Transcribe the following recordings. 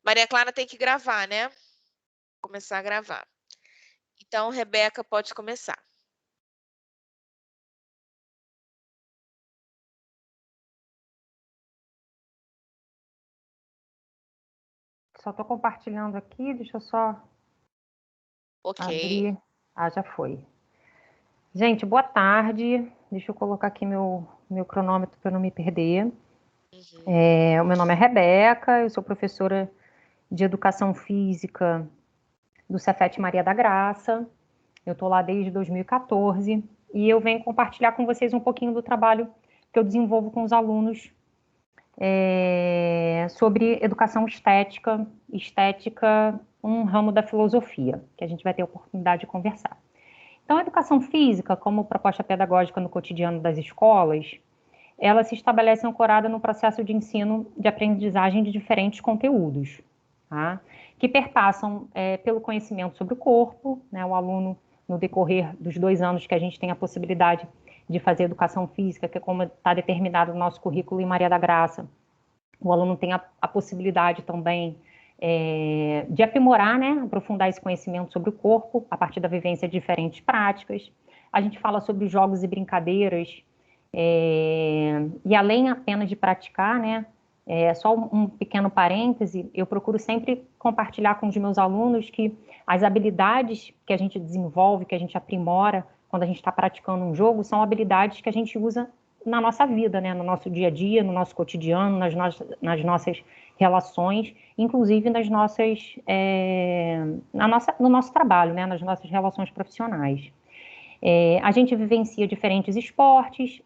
Maria Clara tem que gravar, né? Começar a gravar. Então, Rebeca, pode começar. Só estou compartilhando aqui, deixa eu só abrir. Ah, já foi. Gente, boa tarde. Deixa eu colocar aqui meu cronômetro para não me perder. O meu nome é Rebeca, eu sou professora de Educação Física do Cefet Maria da Graça. Eu estou lá desde 2014 e eu venho compartilhar com vocês um pouquinho do trabalho que eu desenvolvo com os alunos sobre educação estética, um ramo da filosofia, que a gente vai ter a oportunidade de conversar. Então, a educação física, como proposta pedagógica no cotidiano das escolas, ela se estabelece ancorada no processo de ensino de aprendizagem de diferentes conteúdos, tá? Que perpassam pelo conhecimento sobre o corpo, né? O aluno, no decorrer dos 2 anos que a gente tem a possibilidade de fazer educação física, que é como está determinado no nosso currículo em Maria da Graça, o aluno tem a possibilidade também de aprimorar, né, aprofundar esse conhecimento sobre o corpo, a partir da vivência de diferentes práticas. A gente fala sobre jogos e brincadeiras, e além apenas de praticar, né, só um pequeno parêntese, eu procuro sempre compartilhar com os meus alunos que as habilidades que a gente desenvolve, que a gente aprimora quando a gente está praticando um jogo, são habilidades que a gente usa na nossa vida, né, no nosso dia a dia, no nosso cotidiano, nas nossas relações, inclusive no nosso trabalho, né, nas nossas relações profissionais. A gente vivencia diferentes esportes,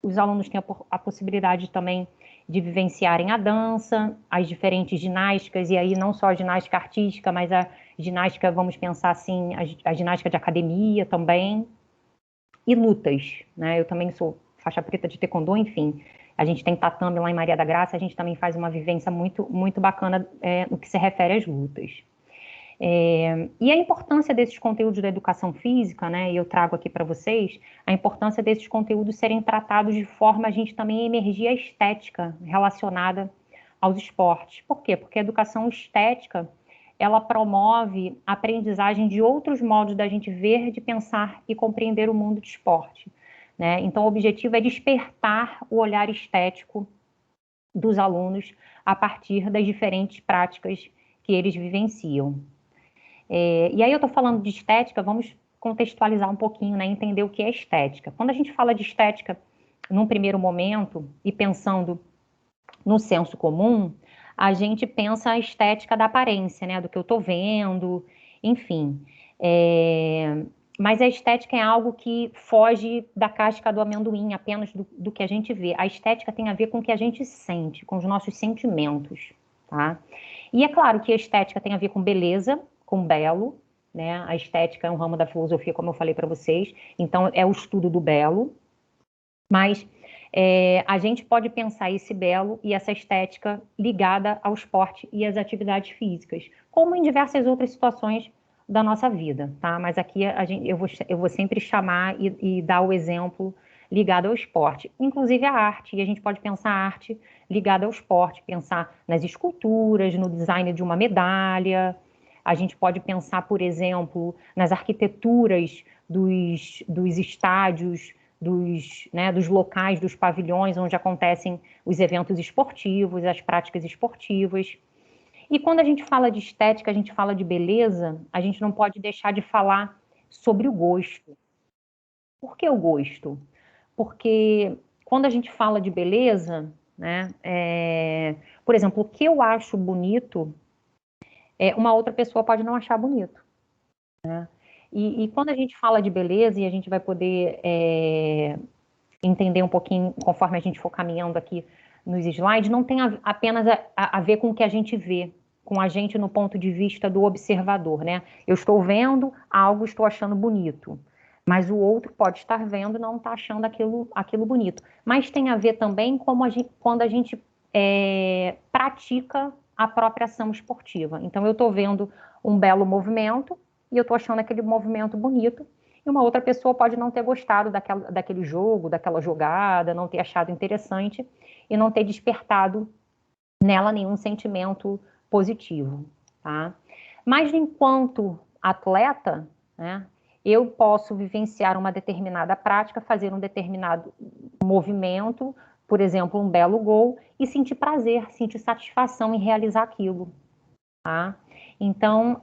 os alunos têm a possibilidade também de vivenciarem a dança, as diferentes ginásticas, e aí não só a ginástica artística, mas a ginástica, vamos pensar assim, a ginástica de academia também, e lutas, né? Eu também sou faixa preta de taekwondo, enfim. A gente tem tatame lá em Maria da Graça, a gente também faz uma vivência muito, muito bacana no que se refere às lutas. E a importância desses conteúdos da educação física, né, e eu trago aqui para vocês, a importância desses conteúdos serem tratados de forma a gente também emergir a estética relacionada aos esportes. Por quê? Porque a educação estética, ela promove a aprendizagem de outros modos da gente ver, de pensar e compreender o mundo de esporte, né? Então, o objetivo é despertar o olhar estético dos alunos a partir das diferentes práticas que eles vivenciam. E aí eu estou falando de estética, vamos contextualizar um pouquinho, né, entender o que é estética. Quando a gente fala de estética, num primeiro momento, e pensando no senso comum, a gente pensa a estética da aparência, né, do que eu estou vendo, enfim. Mas a estética é algo que foge da casca do amendoim, apenas do que a gente vê. A estética tem a ver com o que a gente sente, com os nossos sentimentos, tá? E é claro que a estética tem a ver com beleza, com belo, né? A estética é um ramo da filosofia, como eu falei para vocês, então é o estudo do belo, mas a gente pode pensar esse belo e essa estética ligada ao esporte e às atividades físicas, como em diversas outras situações da nossa vida, tá? Mas aqui eu vou sempre chamar e dar o exemplo ligado ao esporte, inclusive a arte, e a gente pode pensar a arte ligada ao esporte, pensar nas esculturas, no design de uma medalha, a gente pode pensar, por exemplo, nas arquiteturas dos estádios, dos locais, dos pavilhões onde acontecem os eventos esportivos, as práticas esportivas. E quando a gente fala de estética, a gente fala de beleza, a gente não pode deixar de falar sobre o gosto. Por que o gosto? Porque quando a gente fala de beleza, né, por exemplo, o que eu acho bonito, uma outra pessoa pode não achar bonito, né? E quando a gente fala de beleza, e a gente vai poder entender um pouquinho, conforme a gente for caminhando aqui nos slides, não tem apenas a ver com o que a gente vê, com a gente no ponto de vista do observador, né? Eu estou vendo algo, estou achando bonito, mas o outro pode estar vendo e não está achando aquilo bonito. Mas tem a ver também quando a gente pratica a própria ação esportiva. Então, eu estou vendo um belo movimento e eu estou achando aquele movimento bonito, e uma outra pessoa pode não ter gostado daquele jogo, daquela jogada, não ter achado interessante e não ter despertado nela nenhum sentimento positivo, tá? Mas enquanto atleta, né, eu posso vivenciar uma determinada prática, fazer um determinado movimento, por exemplo, um belo gol, e sentir prazer, sentir satisfação em realizar aquilo, tá? Então,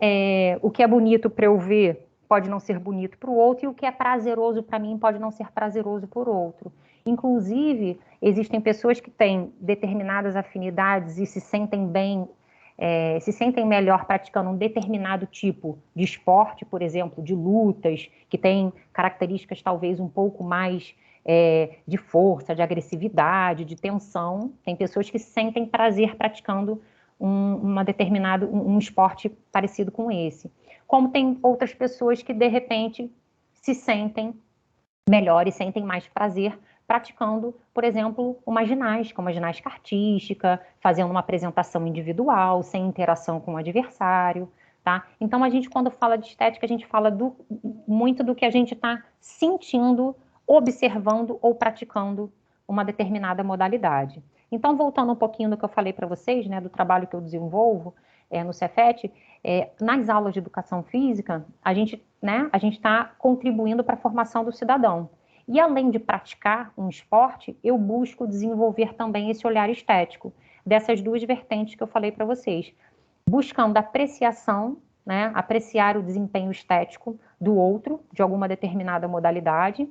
o que é bonito para eu ver pode não ser bonito para o outro, e o que é prazeroso para mim pode não ser prazeroso para o outro. Inclusive, existem pessoas que têm determinadas afinidades e se sentem bem, se sentem melhor praticando um determinado tipo de esporte, por exemplo, de lutas, que tem características talvez um pouco mais de força, de agressividade, de tensão. Tem pessoas que sentem prazer praticando um esporte parecido com esse. Como tem outras pessoas que, de repente, se sentem melhor e sentem mais prazer praticando, por exemplo, uma ginástica artística, fazendo uma apresentação individual, sem interação com o adversário, tá? Então, a gente, quando fala de estética, a gente fala muito do que a gente está sentindo, observando ou praticando uma determinada modalidade. Então, voltando um pouquinho do que eu falei para vocês, né, do trabalho que eu desenvolvo no Cefet, nas aulas de educação física, a gente está contribuindo para a formação do cidadão. E além de praticar um esporte, eu busco desenvolver também esse olhar estético, dessas duas vertentes que eu falei para vocês, buscando apreciação, né, apreciar o desempenho estético do outro, de alguma determinada modalidade,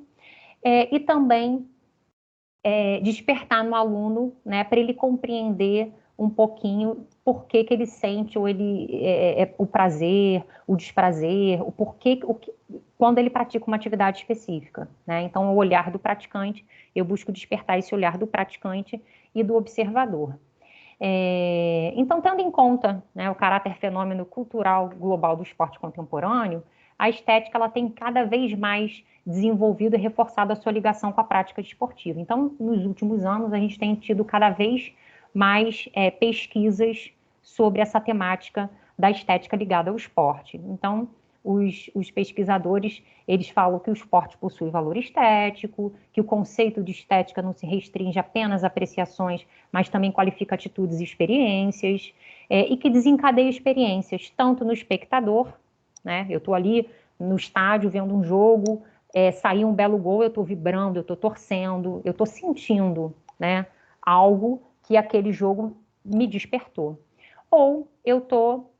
e também despertar no aluno, né, para ele compreender um pouquinho por que ele sente ou o prazer, o desprazer, o porquê, quando ele pratica uma atividade específica, né? Então, o olhar do praticante, eu busco despertar esse olhar do praticante e do observador. Então, tendo em conta, né, o caráter fenômeno cultural global do esporte contemporâneo, a estética ela tem cada vez mais desenvolvido e reforçado a sua ligação com a prática desportiva. Então, nos últimos anos, a gente tem tido cada vez mais pesquisas sobre essa temática da estética ligada ao esporte. Então, os pesquisadores, eles falam que o esporte possui valor estético, que o conceito de estética não se restringe apenas a apreciações, mas também qualifica atitudes e experiências, e que desencadeia experiências tanto no espectador, né? Eu estou ali no estádio vendo um jogo, sair um belo gol, eu estou vibrando, eu estou torcendo, eu estou sentindo, né, algo que aquele jogo me despertou. Ou eu estou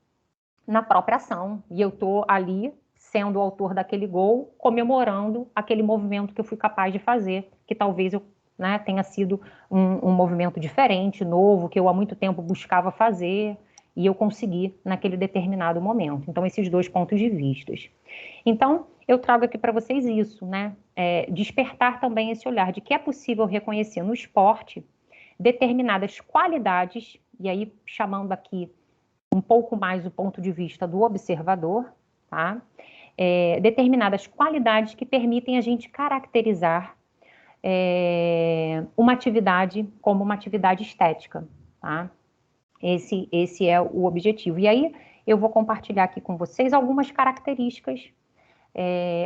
na própria ação e eu estou ali sendo o autor daquele gol, comemorando aquele movimento que eu fui capaz de fazer, que talvez eu, né, tenha sido um movimento diferente, novo, que eu há muito tempo buscava fazer e eu consegui naquele determinado momento. Então, esses dois pontos de vista. Então, eu trago aqui para vocês isso, né? Despertar também esse olhar de que é possível reconhecer no esporte determinadas qualidades, e aí chamando aqui um pouco mais o ponto de vista do observador, tá? Determinadas qualidades que permitem a gente caracterizar uma atividade como uma atividade estética, tá? Esse é o objetivo. E aí eu vou compartilhar aqui com vocês algumas características,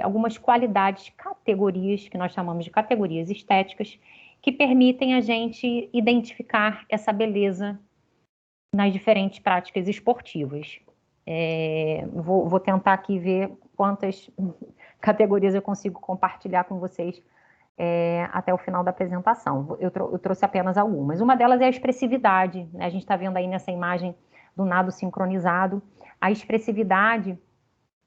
algumas qualidades, categorias, que nós chamamos de categorias estéticas, que permitem a gente identificar essa beleza nas diferentes práticas esportivas. Vou tentar aqui ver quantas categorias eu consigo compartilhar com vocês até o final da apresentação. Eu trouxe apenas algumas. Uma delas é a expressividade, né? A gente está vendo aí nessa imagem do nado sincronizado. A expressividade,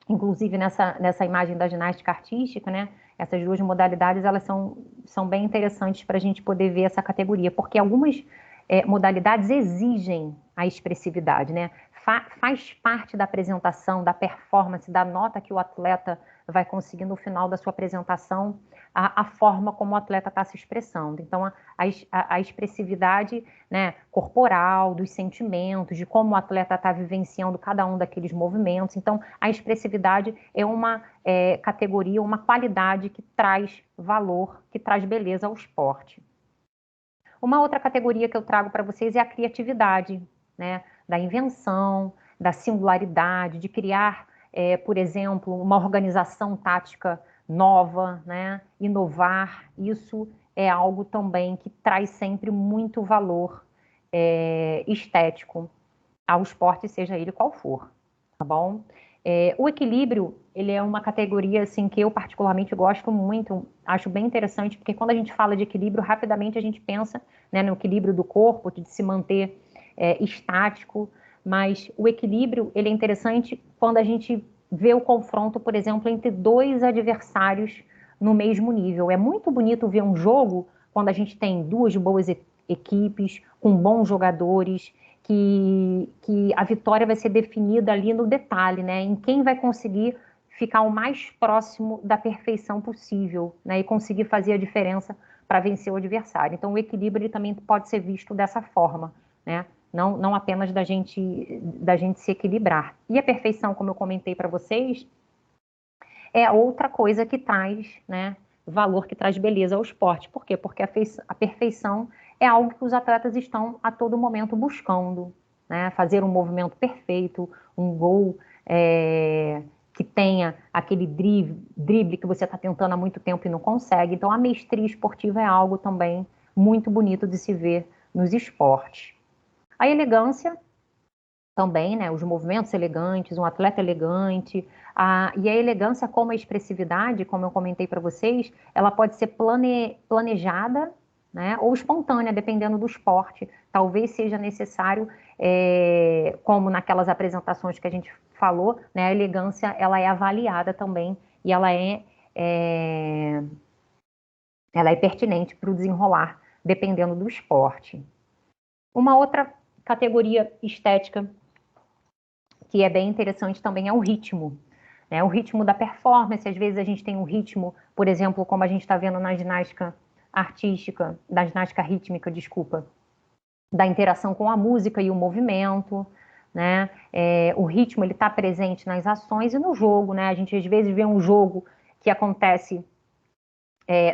inclusive nessa imagem da ginástica artística, né? Essas duas modalidades, elas são bem interessantes para a gente poder ver essa categoria, porque algumas modalidades exigem a expressividade, né? Faz parte da apresentação, da performance, da nota que o atleta vai conseguir no final da sua apresentação, a forma como o atleta está se expressando. Então, a expressividade, né, corporal, dos sentimentos, de como o atleta está vivenciando cada um daqueles movimentos. Então, a expressividade é uma categoria, uma qualidade que traz valor, que traz beleza ao esporte. Uma outra categoria que eu trago para vocês é a criatividade, né? Da invenção, da singularidade, de criar, por exemplo, uma organização tática nova, né? Inovar. Isso é algo também que traz sempre muito valor estético ao esporte, seja ele qual for, tá bom? O equilíbrio, ele é uma categoria, assim, que eu particularmente gosto muito, acho bem interessante, porque quando a gente fala de equilíbrio, rapidamente a gente pensa, né, no equilíbrio do corpo, de se manter estático, mas o equilíbrio, ele é interessante quando a gente vê o confronto, por exemplo, entre dois adversários no mesmo nível. É muito bonito ver um jogo quando a gente tem duas boas equipes, com bons jogadores, que a vitória vai ser definida ali no detalhe, né? Em quem vai conseguir ficar o mais próximo da perfeição possível, né? E conseguir fazer a diferença para vencer o adversário. Então, o equilíbrio ele também pode ser visto dessa forma, né? Não apenas da gente se equilibrar. E a perfeição, como eu comentei para vocês, é outra coisa que traz, né, valor, que traz beleza ao esporte. Por quê? Porque a perfeição é algo que os atletas estão a todo momento buscando, né? Fazer um movimento perfeito, um gol que tenha aquele drible que você está tentando há muito tempo e não consegue. Então, a mestria esportiva é algo também muito bonito de se ver nos esportes. A elegância também, né? Os movimentos elegantes, um atleta elegante. E a elegância, como a expressividade, como eu comentei para vocês, ela pode ser planejada, né? Ou espontânea, dependendo do esporte. Talvez seja necessário, como naquelas apresentações que a gente falou, né? A elegância ela é avaliada também e é, ela é pertinente para o desenrolar, dependendo do esporte. Uma outra categoria estética que é bem interessante também é o ritmo, né? O ritmo da performance. Às vezes a gente tem um ritmo, por exemplo, como a gente está vendo na ginástica artística, da ginástica rítmica, desculpa, da interação com a música e o movimento, né? O ritmo ele está presente nas ações e no jogo, né? A gente às vezes vê um jogo que acontece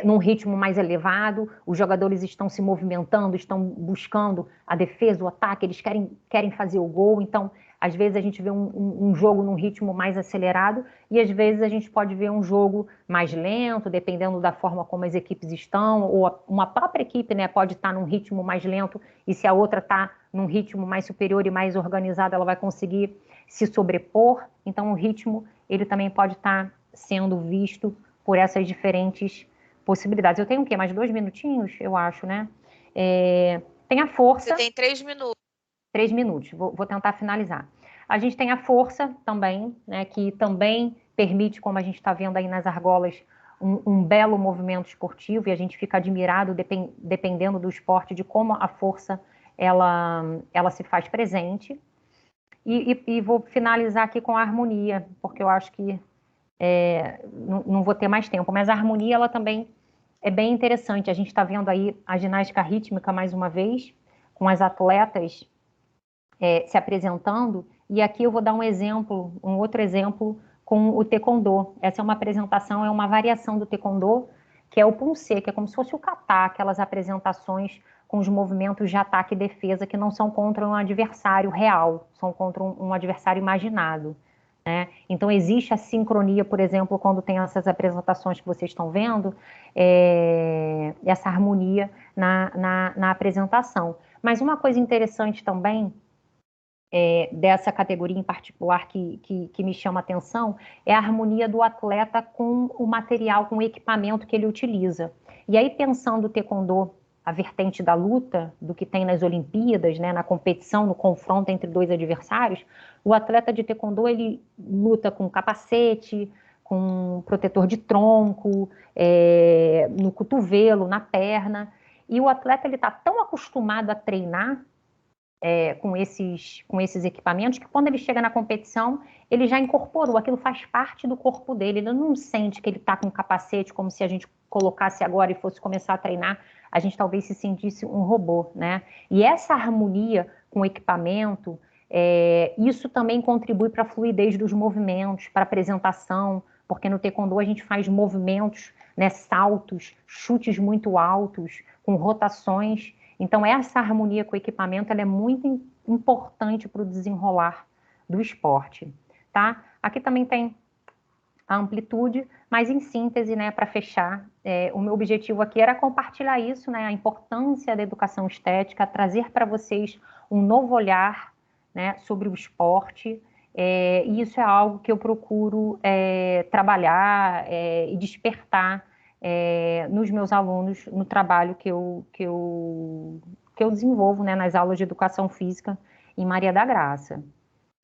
num ritmo mais elevado, os jogadores estão se movimentando, estão buscando a defesa, o ataque, eles querem fazer o gol. Então, às vezes a gente vê um jogo num ritmo mais acelerado e às vezes a gente pode ver um jogo mais lento, dependendo da forma como as equipes estão, ou uma própria equipe, né, pode estar num ritmo mais lento e se a outra está num ritmo mais superior e mais organizado, ela vai conseguir se sobrepor. Então, o ritmo, ele também pode estar sendo visto por essas diferentes possibilidades. Eu tenho o quê? Mais 2 minutinhos, eu acho, né? Tem a Você força. tem 3 minutos. 3 minutos, vou tentar finalizar. A gente tem a força também, né? Que também permite, como a gente está vendo aí nas argolas, um belo movimento esportivo, e a gente fica admirado, dependendo do esporte, de como a força ela se faz presente. E vou finalizar aqui com a harmonia, porque eu acho que não vou ter mais tempo, mas a harmonia ela também é bem interessante. A gente está vendo aí a ginástica rítmica mais uma vez, com as atletas se apresentando, e aqui eu vou dar um outro exemplo com o taekwondo. Essa é uma apresentação, é uma variação do taekwondo, que é o punse, que é como se fosse o kata, aquelas apresentações com os movimentos de ataque e defesa que não são contra um adversário real, são contra um adversário imaginado, né? Então, existe a sincronia, por exemplo, quando tem essas apresentações que vocês estão vendo, essa harmonia na apresentação. Mas uma coisa interessante também, dessa categoria em particular que me chama a atenção, é a harmonia do atleta com o material, com o equipamento que ele utiliza. E aí, pensando o taekwondo, a vertente da luta, do que tem nas Olimpíadas, né, na competição, no confronto entre dois adversários, o atleta de taekwondo, ele luta com capacete, com protetor de tronco, no cotovelo, na perna, e o atleta ele está tão acostumado a treinar com esses equipamentos, que quando ele chega na competição, ele já incorporou, aquilo faz parte do corpo dele, ele não sente que ele está com um capacete, como se a gente colocasse agora e fosse começar a treinar, a gente talvez se sentisse um robô, né? E essa harmonia com o equipamento, isso também contribui para a fluidez dos movimentos, para a apresentação, porque no taekwondo a gente faz movimentos, né, saltos, chutes muito altos, com rotações. Então, essa harmonia com o equipamento ela é muito importante para o desenrolar do esporte, tá? Aqui também tem a amplitude, mas em síntese, né, para fechar, o meu objetivo aqui era compartilhar isso, né, a importância da educação estética, trazer para vocês um novo olhar né, sobre o esporte, e isso é algo que eu procuro trabalhar e despertar nos meus alunos no trabalho que eu desenvolvo, né, nas aulas de educação física em Maria da Graça.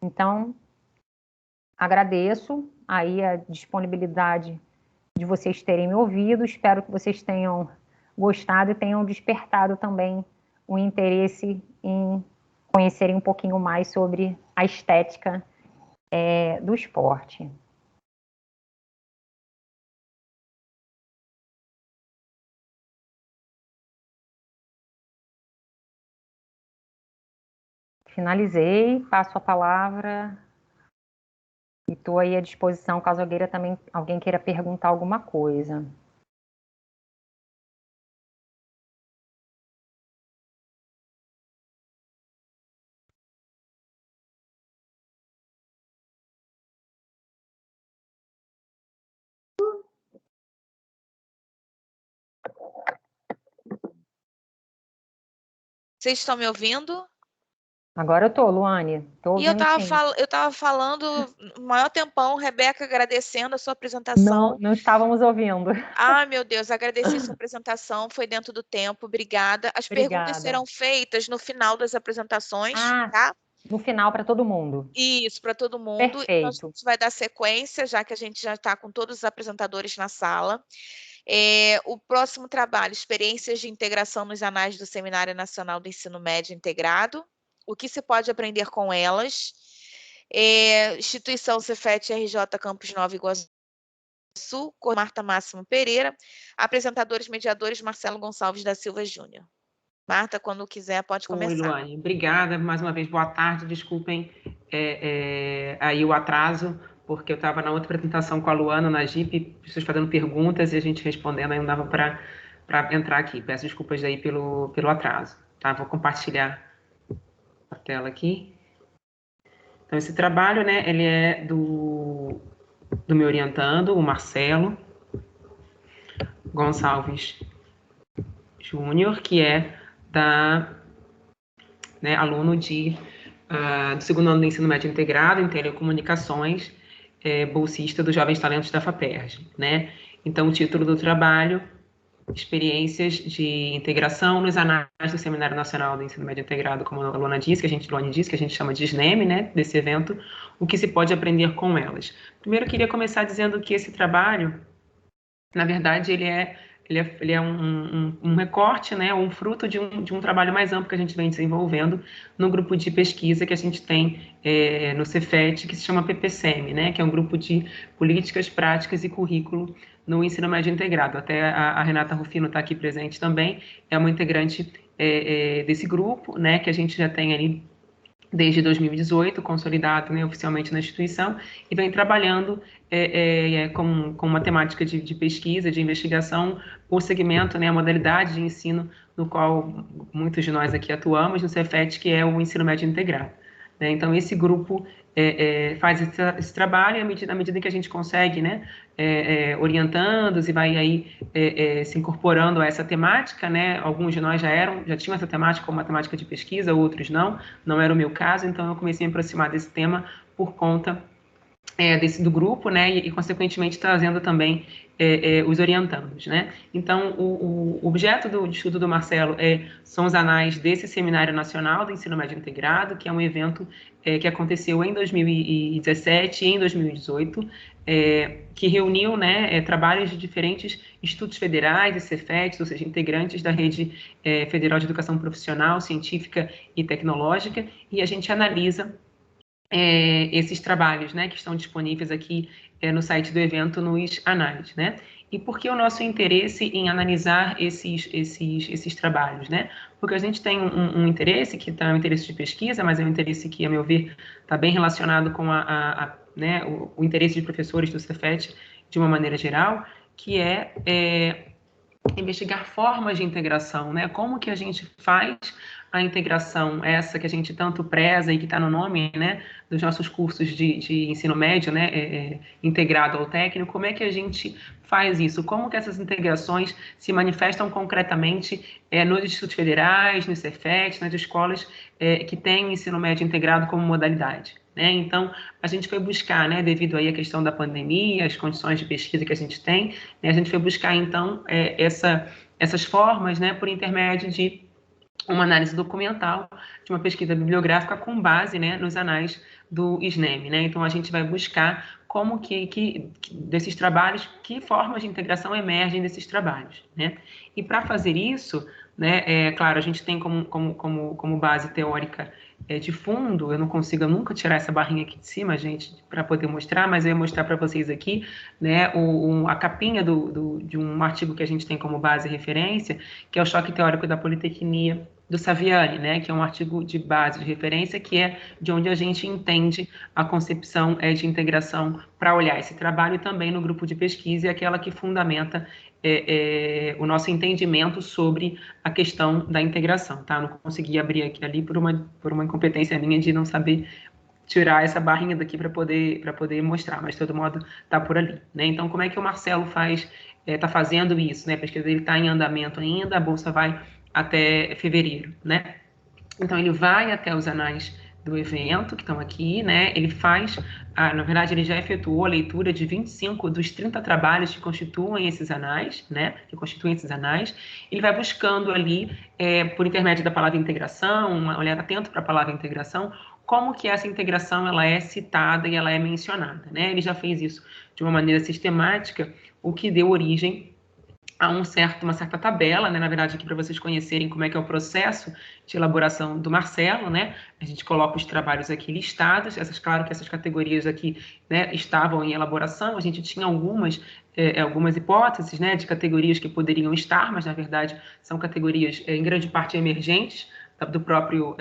Então, agradeço aí a disponibilidade de vocês terem me ouvido, espero que vocês tenham gostado e tenham despertado também o interesse em conhecerem um pouquinho mais sobre a estética do esporte. Finalizei, passo a palavra e estou aí à disposição caso alguém queira perguntar alguma coisa. Vocês estão me ouvindo? Agora eu estou, Luane, estou E eu ouvindo sim. estava falando o maior tempão, Rebeca, agradecendo a sua Não, apresentação. não estávamos ouvindo. Ah, meu Deus, agradeci sua apresentação, foi dentro do tempo, obrigada. As perguntas Obrigada. serão feitas no final das apresentações, Ah, tá? no final para todo mundo. Isso, para todo mundo. Então, a Perfeito. gente vai dar sequência, já que a gente já está com todos os apresentadores na sala. O próximo trabalho, experiências de integração nos anais do Seminário Nacional do Ensino Médio Integrado. O que se pode aprender com elas? Instituição Cefet RJ Campus Nova Iguaçu, Marta Máximo Pereira. Apresentadores mediadores, Marcelo Gonçalves da Silva Júnior. Marta, quando quiser, pode Oi, começar. Luane. Obrigada mais uma vez. Boa tarde. Desculpem aí o atraso, porque eu estava na outra apresentação com a Luana, na JIP, pessoas fazendo perguntas e a gente respondendo, aí não dava para entrar aqui. Peço desculpas aí pelo atraso. Tá? Vou compartilhar a tela aqui. Então, esse trabalho, né, ele é do meu orientando, o Marcelo Gonçalves Júnior, que é aluno do segundo ano do ensino médio integrado em telecomunicações, bolsista dos Jovens Talentos da FAPERJ, né? Então, o título do trabalho, experiências de integração nos anais do Seminário Nacional do Ensino Médio Integrado, como a Luane disse, que a gente chama de SNEM, né, desse evento, o que se pode aprender com elas. Primeiro, eu queria começar dizendo que esse trabalho, na verdade, ele é um recorte, né, um fruto de um trabalho mais amplo que a gente vem desenvolvendo no grupo de pesquisa que a gente tem no Cefet, que se chama PPCM, né, que é um grupo de políticas, práticas e currículo no ensino médio integrado. Até a Renata Rufino está aqui presente também, é uma integrante desse grupo, né, que a gente já tem ali desde 2018, consolidado, né, oficialmente na instituição, e vem trabalhando com uma temática de pesquisa, de investigação, o segmento, né, a modalidade de ensino no qual muitos de nós aqui atuamos, no Cefet, que é o ensino médio integrado. Né? Então, esse grupo faz esse trabalho, e à medida que a gente consegue, né, orientando e vai aí se incorporando a essa temática, né? Alguns de nós já tinham essa temática como uma temática de pesquisa, outros não era o meu caso, então eu comecei a me aproximar desse tema por conta do grupo, né, e consequentemente trazendo também os orientandos, né. Então, o objeto de estudo do Marcelo são os anais desse Seminário Nacional do Ensino Médio Integrado, que é um evento que aconteceu em 2017 e em 2018, que reuniu, né, trabalhos de diferentes institutos federais e Cefets, ou seja, integrantes da rede federal de educação profissional, científica e tecnológica, e a gente analisa esses trabalhos, né, que estão disponíveis aqui no site do evento, nos anais, né? E por que o nosso interesse em analisar esses trabalhos, né? Porque a gente tem um interesse que está um interesse de pesquisa, mas é um interesse que, a meu ver, está bem relacionado com né, o interesse de professores do Cefet de uma maneira geral, que investigar formas de integração, né? Como que a gente faz a integração, essa que a gente tanto preza e que está no nome, né, dos nossos cursos de ensino médio, né, integrado ao técnico, como é que a gente faz isso? Como que essas integrações se manifestam concretamente nos institutos federais, no Cefet, nas escolas que têm o ensino médio integrado como modalidade? Né? Então, a gente foi buscar, né, devido aí à questão da pandemia, as condições de pesquisa que a gente tem, né, a gente foi buscar, então, essas formas, né, por intermédio de uma análise documental, de uma pesquisa bibliográfica com base, né, nos anais do SNEM. Né? Então, a gente vai buscar como que desses trabalhos, que formas de integração emergem desses trabalhos. Né? E para fazer isso, né, claro, a gente tem como base teórica de fundo, eu não consigo nunca tirar essa barrinha aqui de cima, gente, para poder mostrar, mas eu ia mostrar para vocês aqui, né, a capinha de um artigo que a gente tem como base e referência, que é o Choque Teórico da Politecnia, do Saviani, né, que é um artigo de base, de referência, que é de onde a gente entende a concepção de integração para olhar esse trabalho, e também no grupo de pesquisa, é aquela que fundamenta o nosso entendimento sobre a questão da integração. Tá? Não consegui abrir ali por uma incompetência minha de não saber tirar essa barrinha daqui para poder mostrar, mas de todo modo está por ali. Né? Então, como é que o Marcelo está fazendo isso? Né? A pesquisa dele está em andamento ainda, a bolsa vai até fevereiro, né? Então, ele vai até os anais do evento, que estão aqui, né? Ele na verdade, ele já efetuou a leitura de 25 dos 30 trabalhos que constituem esses anais, né? Que constituem esses anais. Ele vai buscando ali, por intermédio da palavra integração, um olhar atento para a palavra integração, como que essa integração ela é citada e ela é mencionada, né? Ele já fez isso de uma maneira sistemática, o que deu origem a uma certa tabela, né? Na verdade, aqui para vocês conhecerem como é que é o processo de elaboração do Marcelo, né? A gente coloca os trabalhos aqui listados, claro que essas categorias aqui, né, estavam em elaboração, a gente tinha algumas hipóteses, né, de categorias que poderiam estar, mas na verdade são categorias em grande parte emergentes do próprio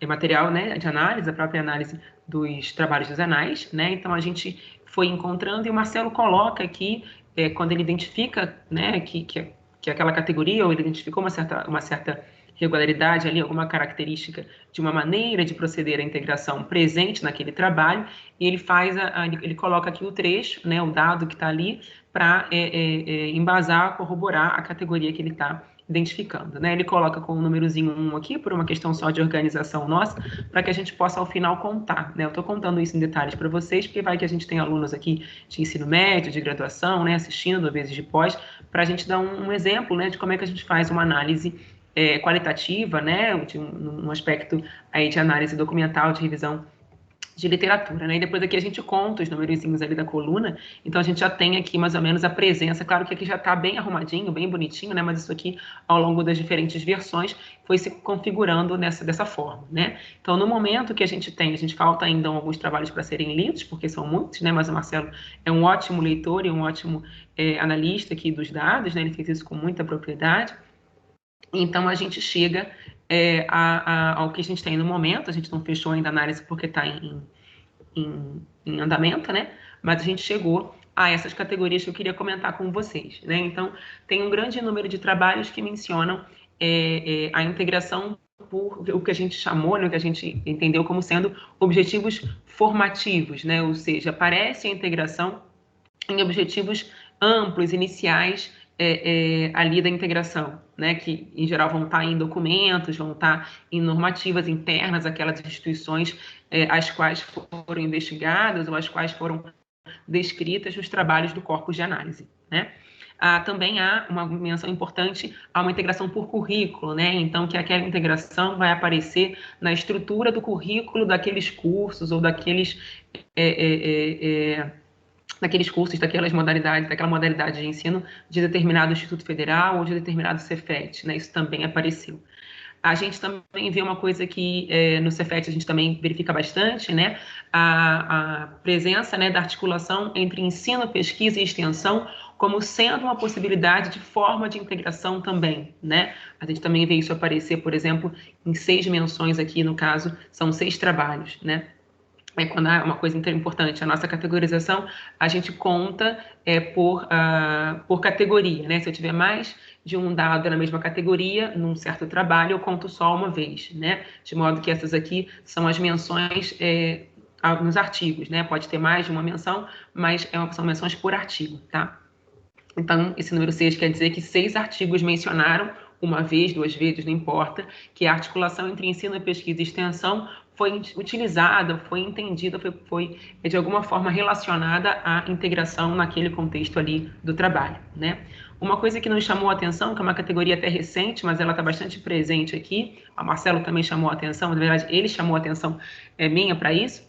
material, né, de análise, a própria análise dos trabalhos dos anais, né? Então a gente foi encontrando e o Marcelo coloca aqui quando ele identifica, né, que aquela categoria, ou ele identificou uma certa regularidade ali, alguma característica de uma maneira de proceder à integração presente naquele trabalho, e ele coloca aqui o trecho, né, o dado que está ali, para embasar, corroborar a categoria que ele está identificando. Né? Ele coloca com o númerozinho 1 aqui, por uma questão só de organização nossa, para que a gente possa, ao final, contar. Né? Eu estou contando isso em detalhes para vocês, porque vai que a gente tem alunos aqui de ensino médio, de graduação, né, assistindo, às vezes de pós, para a gente dar um exemplo, né, de como é que a gente faz uma análise qualitativa, né, um aspecto aí de análise documental, de revisão de literatura, né? E depois aqui a gente conta os numerozinhos ali da coluna, então a gente já tem aqui mais ou menos a presença, claro que aqui já está bem arrumadinho, bem bonitinho, né? Mas isso aqui, ao longo das diferentes versões, foi se configurando dessa forma, né? Então, no momento que a gente falta ainda alguns trabalhos para serem lidos, porque são muitos, né? Mas o Marcelo é um ótimo leitor e um ótimo analista aqui dos dados, né? Ele fez isso com muita propriedade. Então, a gente chega ao que a gente tem no momento. A gente não fechou ainda a análise porque está em andamento, né? Mas a gente chegou a essas categorias que eu queria comentar com vocês, né? Então, tem um grande número de trabalhos que mencionam a integração por o que a gente chamou, né, o que a gente entendeu como sendo objetivos formativos, né? Ou seja, aparece a integração em objetivos amplos, iniciais, ali da integração, né, que em geral vão estar em documentos, vão estar em normativas internas, aquelas instituições as quais foram investigadas ou as quais foram descritas nos trabalhos do corpus de análise, né? Também há uma menção importante a uma integração por currículo, né? Então, que aquela integração vai aparecer na estrutura do currículo daqueles cursos ou daqueles cursos, daquela modalidade de ensino de determinado Instituto Federal ou de determinado Cefet, né? Isso também apareceu. A gente também vê uma coisa que no Cefet a gente também verifica bastante, né? A presença, né, da articulação entre ensino, pesquisa e extensão como sendo uma possibilidade de forma de integração também, né? A gente também vê isso aparecer, por exemplo, em 6 menções aqui, no caso, são 6 trabalhos, né? quando há uma coisa importante, a nossa categorização, a gente conta por categoria, né? Se eu tiver mais de um dado na mesma categoria, num certo trabalho, eu conto só uma vez, né? De modo que essas aqui são as menções nos artigos, né? Pode ter mais de uma menção, mas são menções por artigo, tá? Então, esse número 6 quer dizer que 6 artigos mencionaram, uma vez, 2 vezes, não importa, que a articulação entre ensino, pesquisa e extensão foi utilizada, foi entendida, foi de alguma forma relacionada à integração naquele contexto ali do trabalho, né? Uma coisa que nos chamou a atenção, que é uma categoria até recente, mas ela está bastante presente aqui, a Marcelo também chamou a atenção, na verdade, ele chamou a atenção minha para isso,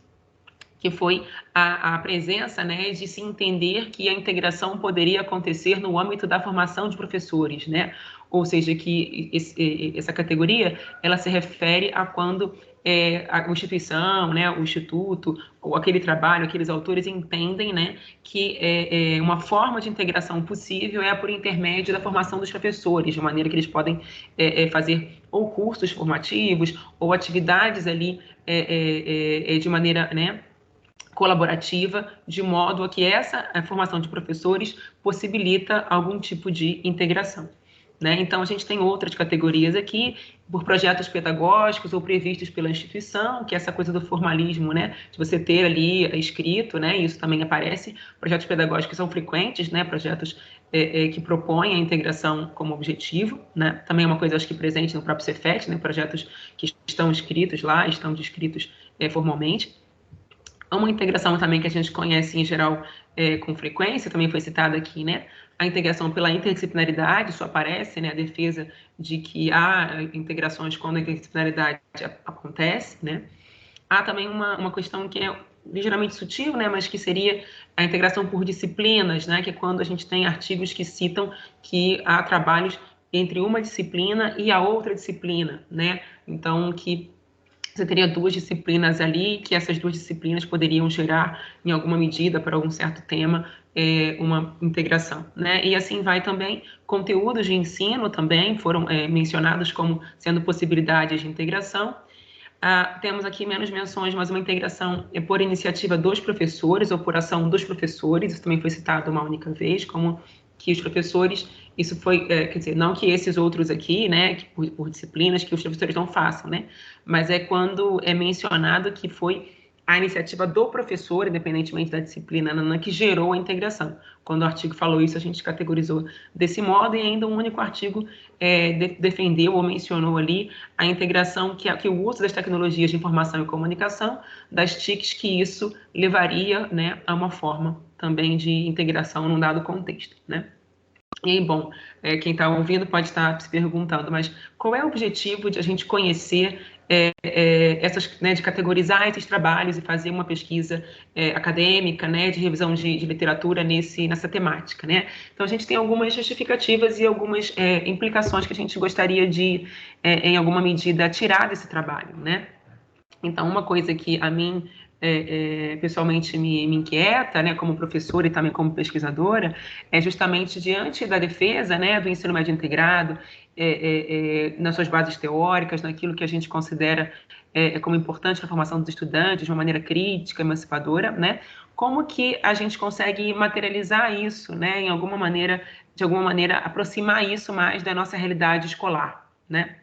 que foi a presença, né, de se entender que a integração poderia acontecer no âmbito da formação de professores, né? Ou seja, que essa categoria, ela se refere a quando a instituição, né, o instituto, ou aquele trabalho, aqueles autores entendem, né, que uma forma de integração possível é por intermédio da formação dos professores, de maneira que eles podem fazer ou cursos formativos, ou atividades ali de maneira, né, colaborativa, de modo a que essa formação de professores possibilita algum tipo de integração, né? Então, a gente tem outras categorias aqui, por projetos pedagógicos ou previstos pela instituição, que é essa coisa do formalismo, né? De você ter ali escrito, né? Isso também aparece. Projetos pedagógicos são frequentes, né? Projetos que propõem a integração como objetivo, né? Também é uma coisa, acho que, presente no próprio Cefet, né? Projetos que estão escritos lá, estão descritos formalmente. Uma integração também que a gente conhece em geral com frequência, também foi citada aqui, né? A integração pela interdisciplinaridade, isso aparece, né? A defesa de que há integrações quando a interdisciplinaridade acontece, né? Há também uma questão que é ligeiramente sutil, né? Mas que seria a integração por disciplinas, né? Que é quando a gente tem artigos que citam que há trabalhos entre uma disciplina e a outra disciplina, né? Então, que você teria 2 disciplinas ali, que essas 2 disciplinas poderiam gerar, em alguma medida, para algum certo tema, uma integração, né? E assim vai também, conteúdos de ensino também foram mencionados como sendo possibilidades de integração. Temos aqui menos menções, mas uma integração por iniciativa dos professores ou por ação dos professores, isso também foi citado uma única vez, como que os professores, isso foi, quer dizer, não que esses outros aqui, né, que por disciplinas, que os professores não façam, né, mas é quando é mencionado que foi a iniciativa do professor, independentemente da disciplina, que gerou a integração. Quando o artigo falou isso, a gente categorizou desse modo e ainda um único artigo defendeu ou mencionou ali a integração, que o uso das tecnologias de informação e comunicação, das TICs, que isso levaria, né, a uma forma também de integração num dado contexto, né? E aí, bom, quem está ouvindo pode estar se perguntando, mas qual é o objetivo de a gente conhecer essas, né, de categorizar esses trabalhos e fazer uma pesquisa acadêmica, né, de revisão de literatura nessa temática, né? Então, a gente tem algumas justificativas e algumas implicações que a gente gostaria de, em alguma medida, tirar desse trabalho, né? Então, uma coisa que a mim pessoalmente me inquieta, né, como professora e também como pesquisadora, é justamente diante da defesa, né, do ensino médio integrado, nas suas bases teóricas, naquilo que a gente considera como importante na formação dos estudantes, de uma maneira crítica, emancipadora, né, como que a gente consegue materializar isso, né, de alguma maneira aproximar isso mais da nossa realidade escolar, né?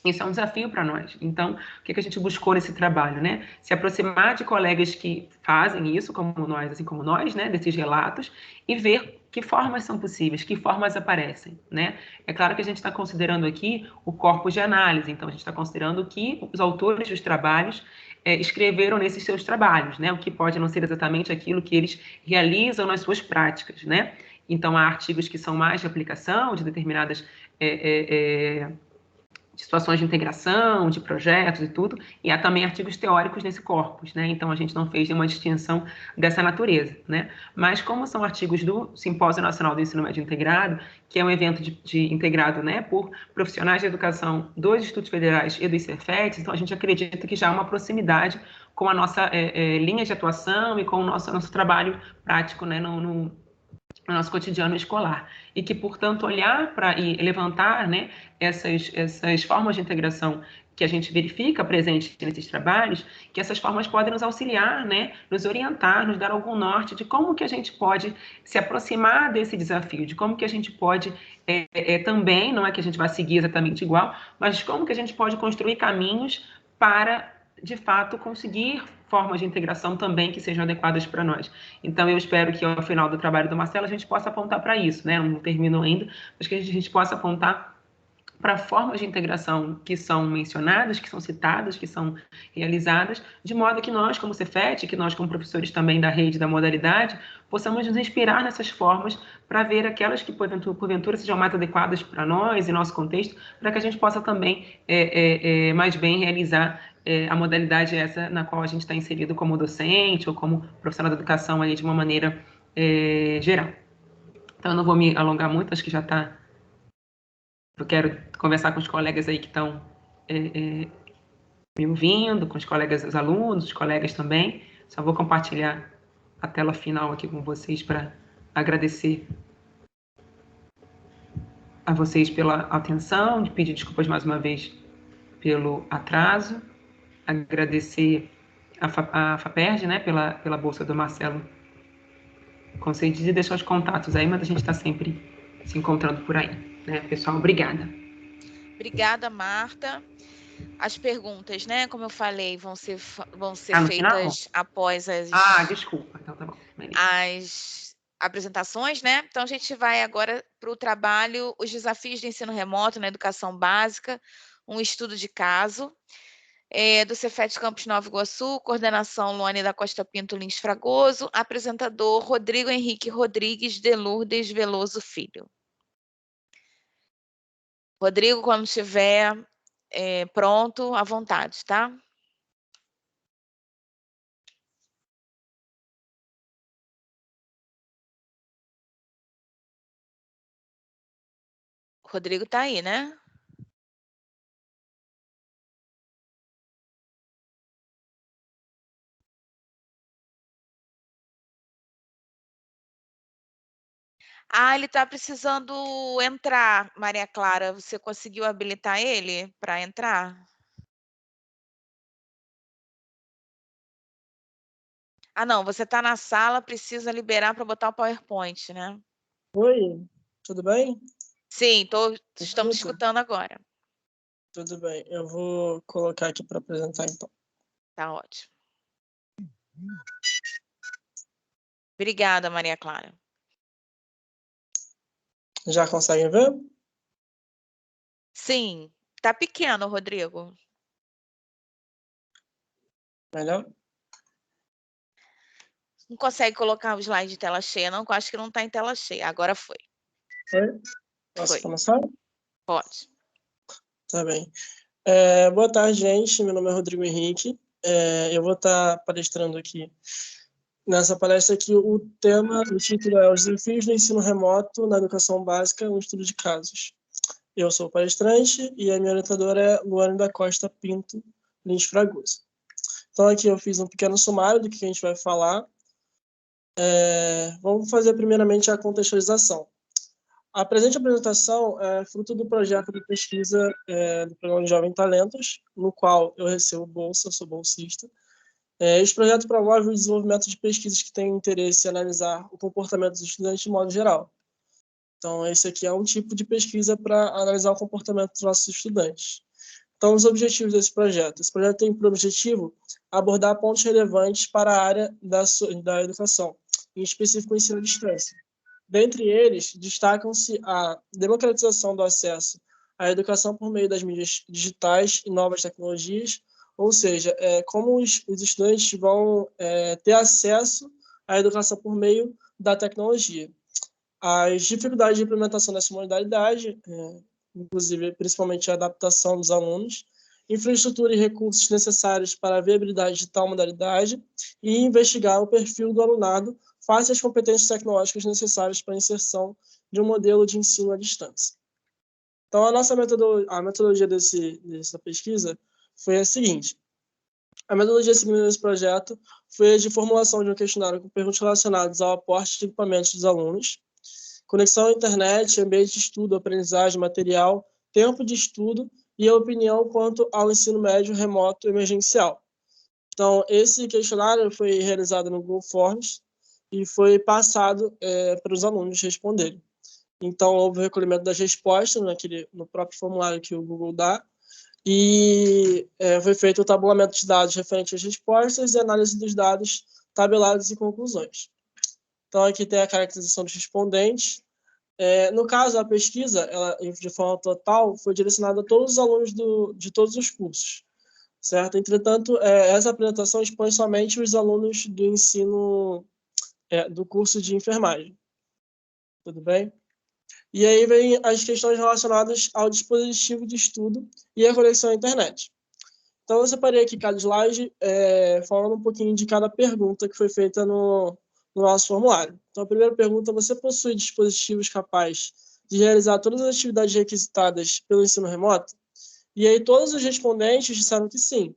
Isso é um desafio para nós. Então, o que a gente buscou nesse trabalho, né? Se aproximar de colegas que fazem isso, como nós, assim como nós, né? Desses relatos, e ver que formas são possíveis, que formas aparecem, né? É claro que a gente está considerando aqui o corpus de análise, então a gente está considerando que os autores dos trabalhos escreveram nesses seus trabalhos, né? O que pode não ser exatamente aquilo que eles realizam nas suas práticas, né? Então, há artigos que são mais de aplicação de determinadas de situações de integração, de projetos e tudo, e há também artigos teóricos nesse corpus, né? Então, a gente não fez nenhuma distinção dessa natureza, né? Mas, como são artigos do Simpósio Nacional do Ensino Médio Integrado, que é um evento integrado, né, por profissionais de educação dos institutos federais e dos Cefets, então a gente acredita que já há uma proximidade com a nossa linha de atuação e com o nosso trabalho prático, né, no nosso cotidiano escolar, e que, portanto, olhar para e levantar, né, essas formas de integração que a gente verifica presente nesses trabalhos, que essas formas podem nos auxiliar, né, nos orientar, nos dar algum norte de como que a gente pode se aproximar desse desafio, de como que a gente pode também, não é que a gente vai seguir exatamente igual, mas como que a gente pode construir caminhos para, de fato, conseguir formas de integração também que sejam adequadas para nós. Então, eu espero que ao final do trabalho do Marcelo a gente possa apontar para isso, né? Não termino ainda, mas que a gente possa apontar para formas de integração que são mencionadas, que são citadas, que são realizadas, de modo que nós, como Cefet, que nós, como professores também da rede, da modalidade, possamos nos inspirar nessas formas para ver aquelas que, porventura, sejam mais adequadas para nós e nosso contexto, para que a gente possa também, mais bem, realizar a modalidade essa na qual a gente está inserido como docente ou como profissional da educação ali de uma maneira geral. Então, eu não vou me alongar muito, acho que já está. Eu quero conversar com os colegas aí que estão me ouvindo, com os colegas, os alunos, os colegas também. Só vou compartilhar a tela final aqui com vocês para agradecer a vocês pela atenção, de pedir desculpas mais uma vez pelo atraso, agradecer a FAPERJ, né, pela bolsa do Marcelo concedida, e deixar os contatos aí, mas a gente está sempre se encontrando por aí, né, pessoal? Obrigada. Obrigada, Marta. As perguntas, né, como eu falei, vão ser feitas após as... desculpa. Então tá bom. As apresentações, né? Então, a gente vai agora para o trabalho Os Desafios de Ensino Remoto na Educação Básica, um estudo de caso, do Cefet Campus Nova Iguaçu, coordenação Luane da Costa Pinto Lins Fragoso, apresentador Rodrigo Henrique Rodrigues de Lourdes Veloso Filho. Rodrigo, quando estiver pronto, à vontade, tá? Rodrigo tá aí, né? Ele está precisando entrar, Maria Clara. Você conseguiu habilitar ele para entrar? Não, você está na sala, precisa liberar para botar o PowerPoint, né? Oi, tudo bem? Sim, estamos escutando agora. Tudo bem, eu vou colocar aqui para apresentar então. Tá ótimo. Obrigada, Maria Clara. Já conseguem ver? Sim, tá pequeno, Rodrigo. Melhor? Não consegue colocar o slide de tela cheia, não? Eu acho que não está em tela cheia. Agora foi. Foi? Posso começar? Pode. Tá bem. Boa tarde, gente. Meu nome é Rodrigo Henrique. Eu vou estar palestrando aqui. Nessa palestra aqui, o título é Os Desafios do Ensino Remoto na Educação Básica, um estudo de casos. Eu sou o palestrante e a minha orientadora é Luane da Costa Pinto Lins Fragoso. Então, aqui eu fiz um pequeno sumário do que a gente vai falar. Vamos fazer primeiramente a contextualização. A presente apresentação é fruto do projeto de pesquisa do Programa de Jovem Talentos, no qual eu recebo bolsa, sou bolsista. Esse projeto promove o desenvolvimento de pesquisas que têm interesse em analisar o comportamento dos estudantes de modo geral. Então, esse aqui é um tipo de pesquisa para analisar o comportamento dos nossos estudantes. Então, os objetivos desse projeto. Esse projeto tem por objetivo abordar pontos relevantes para a área da educação, em específico o ensino à distância. Dentre eles, destacam-se a democratização do acesso à educação por meio das mídias digitais e novas tecnologias, ou seja, como os estudantes vão ter acesso à educação por meio da tecnologia. As dificuldades de implementação dessa modalidade, inclusive, principalmente a adaptação dos alunos, infraestrutura e recursos necessários para a viabilidade de tal modalidade e investigar o perfil do alunado face às competências tecnológicas necessárias para a inserção de um modelo de ensino à distância. Então, a metodologia dessa pesquisa foi a seguinte. A metodologia seguida nesse projeto foi a de formulação de um questionário com perguntas relacionadas ao aporte de equipamentos dos alunos, conexão à internet, ambiente de estudo, aprendizagem, material, tempo de estudo e a opinião quanto ao ensino médio remoto emergencial. Então, esse questionário foi realizado no Google Forms e foi passado para os alunos responderem. Então, houve o recolhimento das respostas no próprio formulário que o Google dá, e foi feito o tabulamento de dados referente às respostas e análise dos dados tabelados e conclusões. Então, aqui tem a caracterização dos respondentes. No caso, a pesquisa, ela, de forma total, foi direcionada a todos os alunos de todos os cursos, certo? Entretanto, essa apresentação expõe somente os alunos do ensino, do curso de enfermagem. Tudo bem? E aí vem as questões relacionadas ao dispositivo de estudo e a conexão à internet. Então, eu separei aqui cada slide falando um pouquinho de cada pergunta que foi feita no nosso formulário. Então, a primeira pergunta: você possui dispositivos capazes de realizar todas as atividades requisitadas pelo ensino remoto? E aí todos os respondentes disseram que sim.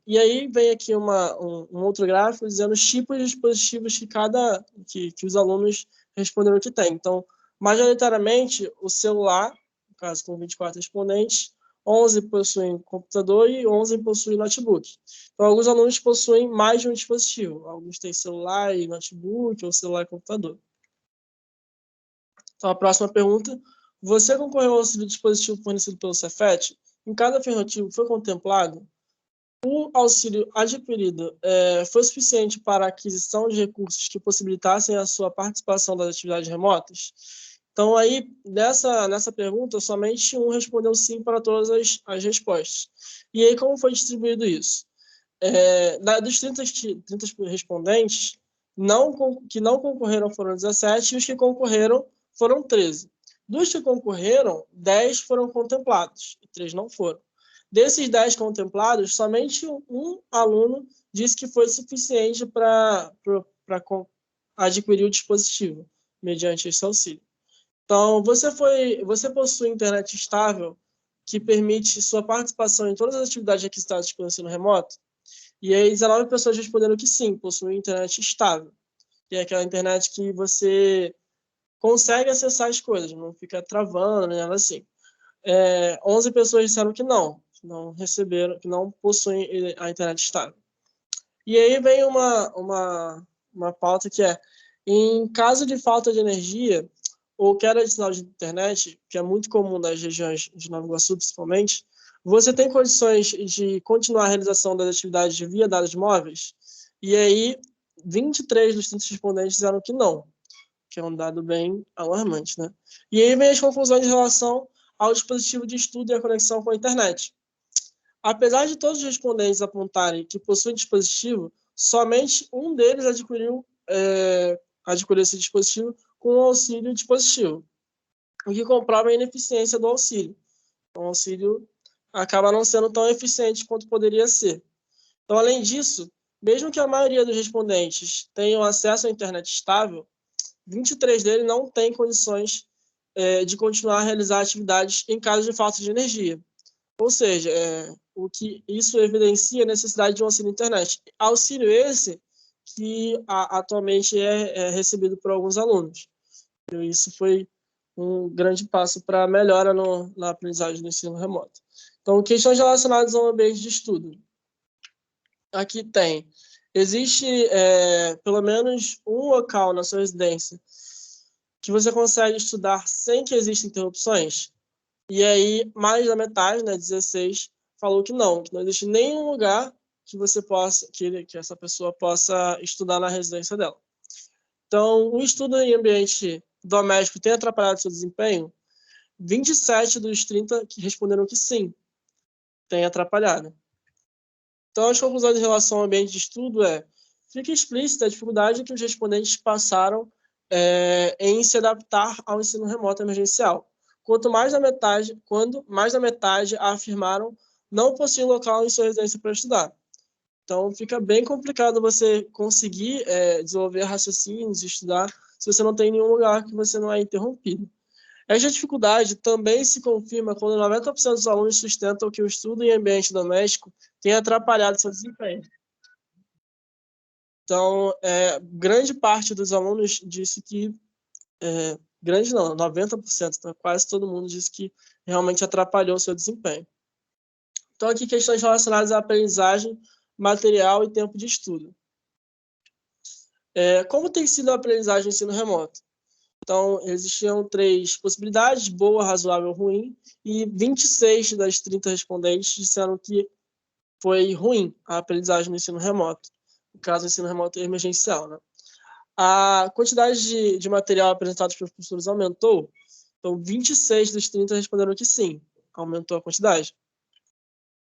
E aí vem aqui um outro gráfico dizendo os tipos de dispositivos que os alunos responderam que tem. Então, majoritariamente, o celular, no caso com 24 respondentes, 11 possuem computador e 11 possuem notebook. Então, alguns alunos possuem mais de um dispositivo. Alguns têm celular e notebook, ou celular e computador. Então, a próxima pergunta: você concorreu ao auxílio dispositivo fornecido pelo Cefet? Em cada afirmativo foi contemplado? O auxílio adquirido foi suficiente para a aquisição de recursos que possibilitassem a sua participação das atividades remotas? Então, aí, nessa pergunta, somente um respondeu sim para todas as respostas. E aí, como foi distribuído isso? Dos 30 respondentes, que não concorreram foram 17, e os que concorreram foram 13. Dos que concorreram, 10 foram contemplados, e 3 não foram. Desses 10 contemplados, somente um aluno disse que foi suficiente para adquirir o dispositivo, mediante esse auxílio. Então, você possui internet estável que permite sua participação em todas as atividades requisitadas pelo ensino remoto? E aí, 19 pessoas responderam que sim, possui internet estável, que é aquela internet que você consegue acessar as coisas, não fica travando, nada assim. 11 pessoas disseram que não receberam, que não possuem a internet estável. E aí vem uma pauta que em caso de falta de energia ou queda de sinal de internet, que é muito comum nas regiões de Nova Iguaçu, principalmente, você tem condições de continuar a realização das atividades via dados móveis? E aí, 23 dos 30 respondentes disseram que não, que é um dado bem alarmante, né? E aí vem as conclusões em relação ao dispositivo de estudo e a conexão com a internet. Apesar de todos os respondentes apontarem que possuem dispositivo, somente um deles adquiriu esse dispositivo com o auxílio dispositivo, o que comprova a ineficiência do auxílio. Então, o auxílio acaba não sendo tão eficiente quanto poderia ser. Então, além disso, mesmo que a maioria dos respondentes tenham acesso à internet estável, 23 deles não têm condições de continuar a realizar atividades em caso de falta de energia. Ou seja, o que isso evidencia a necessidade de um auxílio internet. Auxílio esse que atualmente é recebido por alguns alunos. E isso foi um grande passo para a melhora na aprendizagem do ensino remoto. Então, questões relacionadas ao ambiente de estudo. Aqui existe pelo menos um local na sua residência que você consegue estudar sem que existam interrupções? E aí, mais da metade, 16, falou que não existe nenhum lugar que você possa, que essa pessoa possa estudar na residência dela. Então, o estudo em ambiente doméstico tem atrapalhado seu desempenho? 27 dos 30 que responderam que sim, tem atrapalhado. Então, as conclusões em relação ao ambiente de estudo fica explícita a dificuldade que os respondentes passaram em se adaptar ao ensino remoto emergencial. Quando mais da metade afirmaram não possuir local em sua residência para estudar. Então, fica bem complicado você conseguir desenvolver raciocínios e estudar se você não tem nenhum lugar que você não é interrompido. Essa dificuldade também se confirma quando 90% dos alunos sustentam que o estudo em ambiente doméstico tem atrapalhado seu desempenho. Então, grande parte dos alunos disse que grande não, 90%, então quase todo mundo disse que realmente atrapalhou o seu desempenho. Então, aqui questões relacionadas à aprendizagem, material e tempo de estudo. Como tem sido a aprendizagem no ensino remoto? Então, existiam 3 possibilidades, boa, razoável, ruim, e 26 das 30 respondentes disseram que foi ruim a aprendizagem no ensino remoto. No caso, o ensino remoto é emergencial, né? A quantidade de material apresentado pelos professores aumentou, então 26 dos 30 responderam que sim, aumentou a quantidade.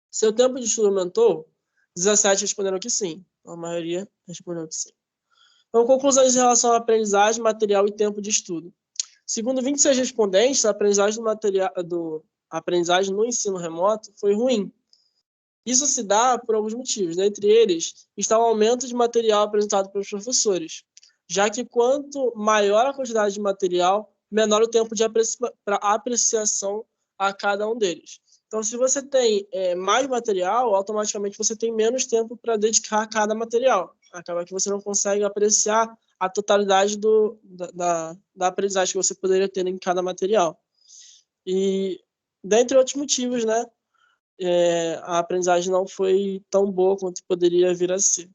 Seu tempo de estudo aumentou, 17 responderam que sim, a maioria respondeu que sim. Então, conclusões em relação à aprendizagem, material e tempo de estudo. Segundo 26 respondentes, a aprendizagem no ensino remoto foi ruim. Isso se dá por alguns motivos. Dentre eles, está o aumento de material apresentado pelos professores, já que quanto maior a quantidade de material, menor o tempo de apreciação a cada um deles. Então, se você tem mais material, automaticamente você tem menos tempo para dedicar a cada material. Acaba que você não consegue apreciar a totalidade da aprendizagem que você poderia ter em cada material. E, dentre outros motivos, né, a aprendizagem não foi tão boa quanto poderia vir a ser.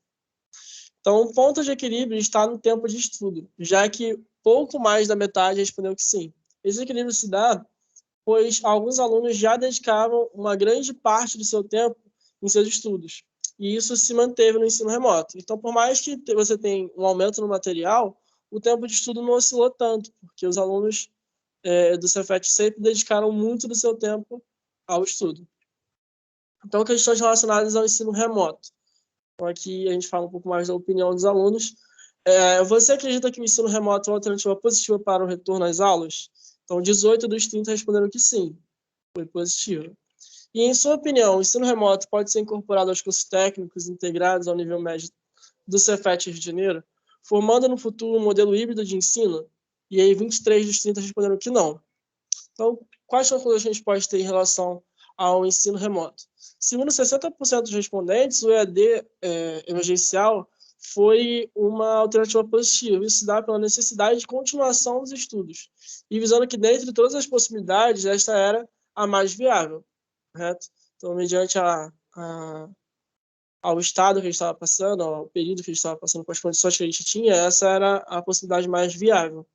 Então, o ponto de equilíbrio está no tempo de estudo, já que pouco mais da metade respondeu que sim. Esse equilíbrio se dá pois alguns alunos já dedicavam uma grande parte do seu tempo em seus estudos, e isso se manteve no ensino remoto. Então, por mais que você tenha um aumento no material, o tempo de estudo não oscilou tanto, porque os alunos do Cefet sempre dedicaram muito do seu tempo ao estudo. Então, questões relacionadas ao ensino remoto. Então, aqui a gente fala um pouco mais da opinião dos alunos. Você acredita que o ensino remoto é uma alternativa positiva para o retorno às aulas? Então, 18 dos 30 responderam que sim, foi positivo. E, em sua opinião, o ensino remoto pode ser incorporado aos cursos técnicos integrados ao nível médio do Cefet Rio de Janeiro, formando no futuro um modelo híbrido de ensino? E aí, 23 dos 30 responderam que não. Então, quais conclusões a gente pode ter em relação ao ensino remoto? Segundo 60% dos respondentes, o EAD emergencial foi uma alternativa positiva. Isso dá pela necessidade de continuação dos estudos, e visando que, dentre todas as possibilidades, esta era a mais viável, correto? Então, mediante ao estado que a gente estava passando, ao período que a gente estava passando, com as condições que a gente tinha, essa era a possibilidade mais viável.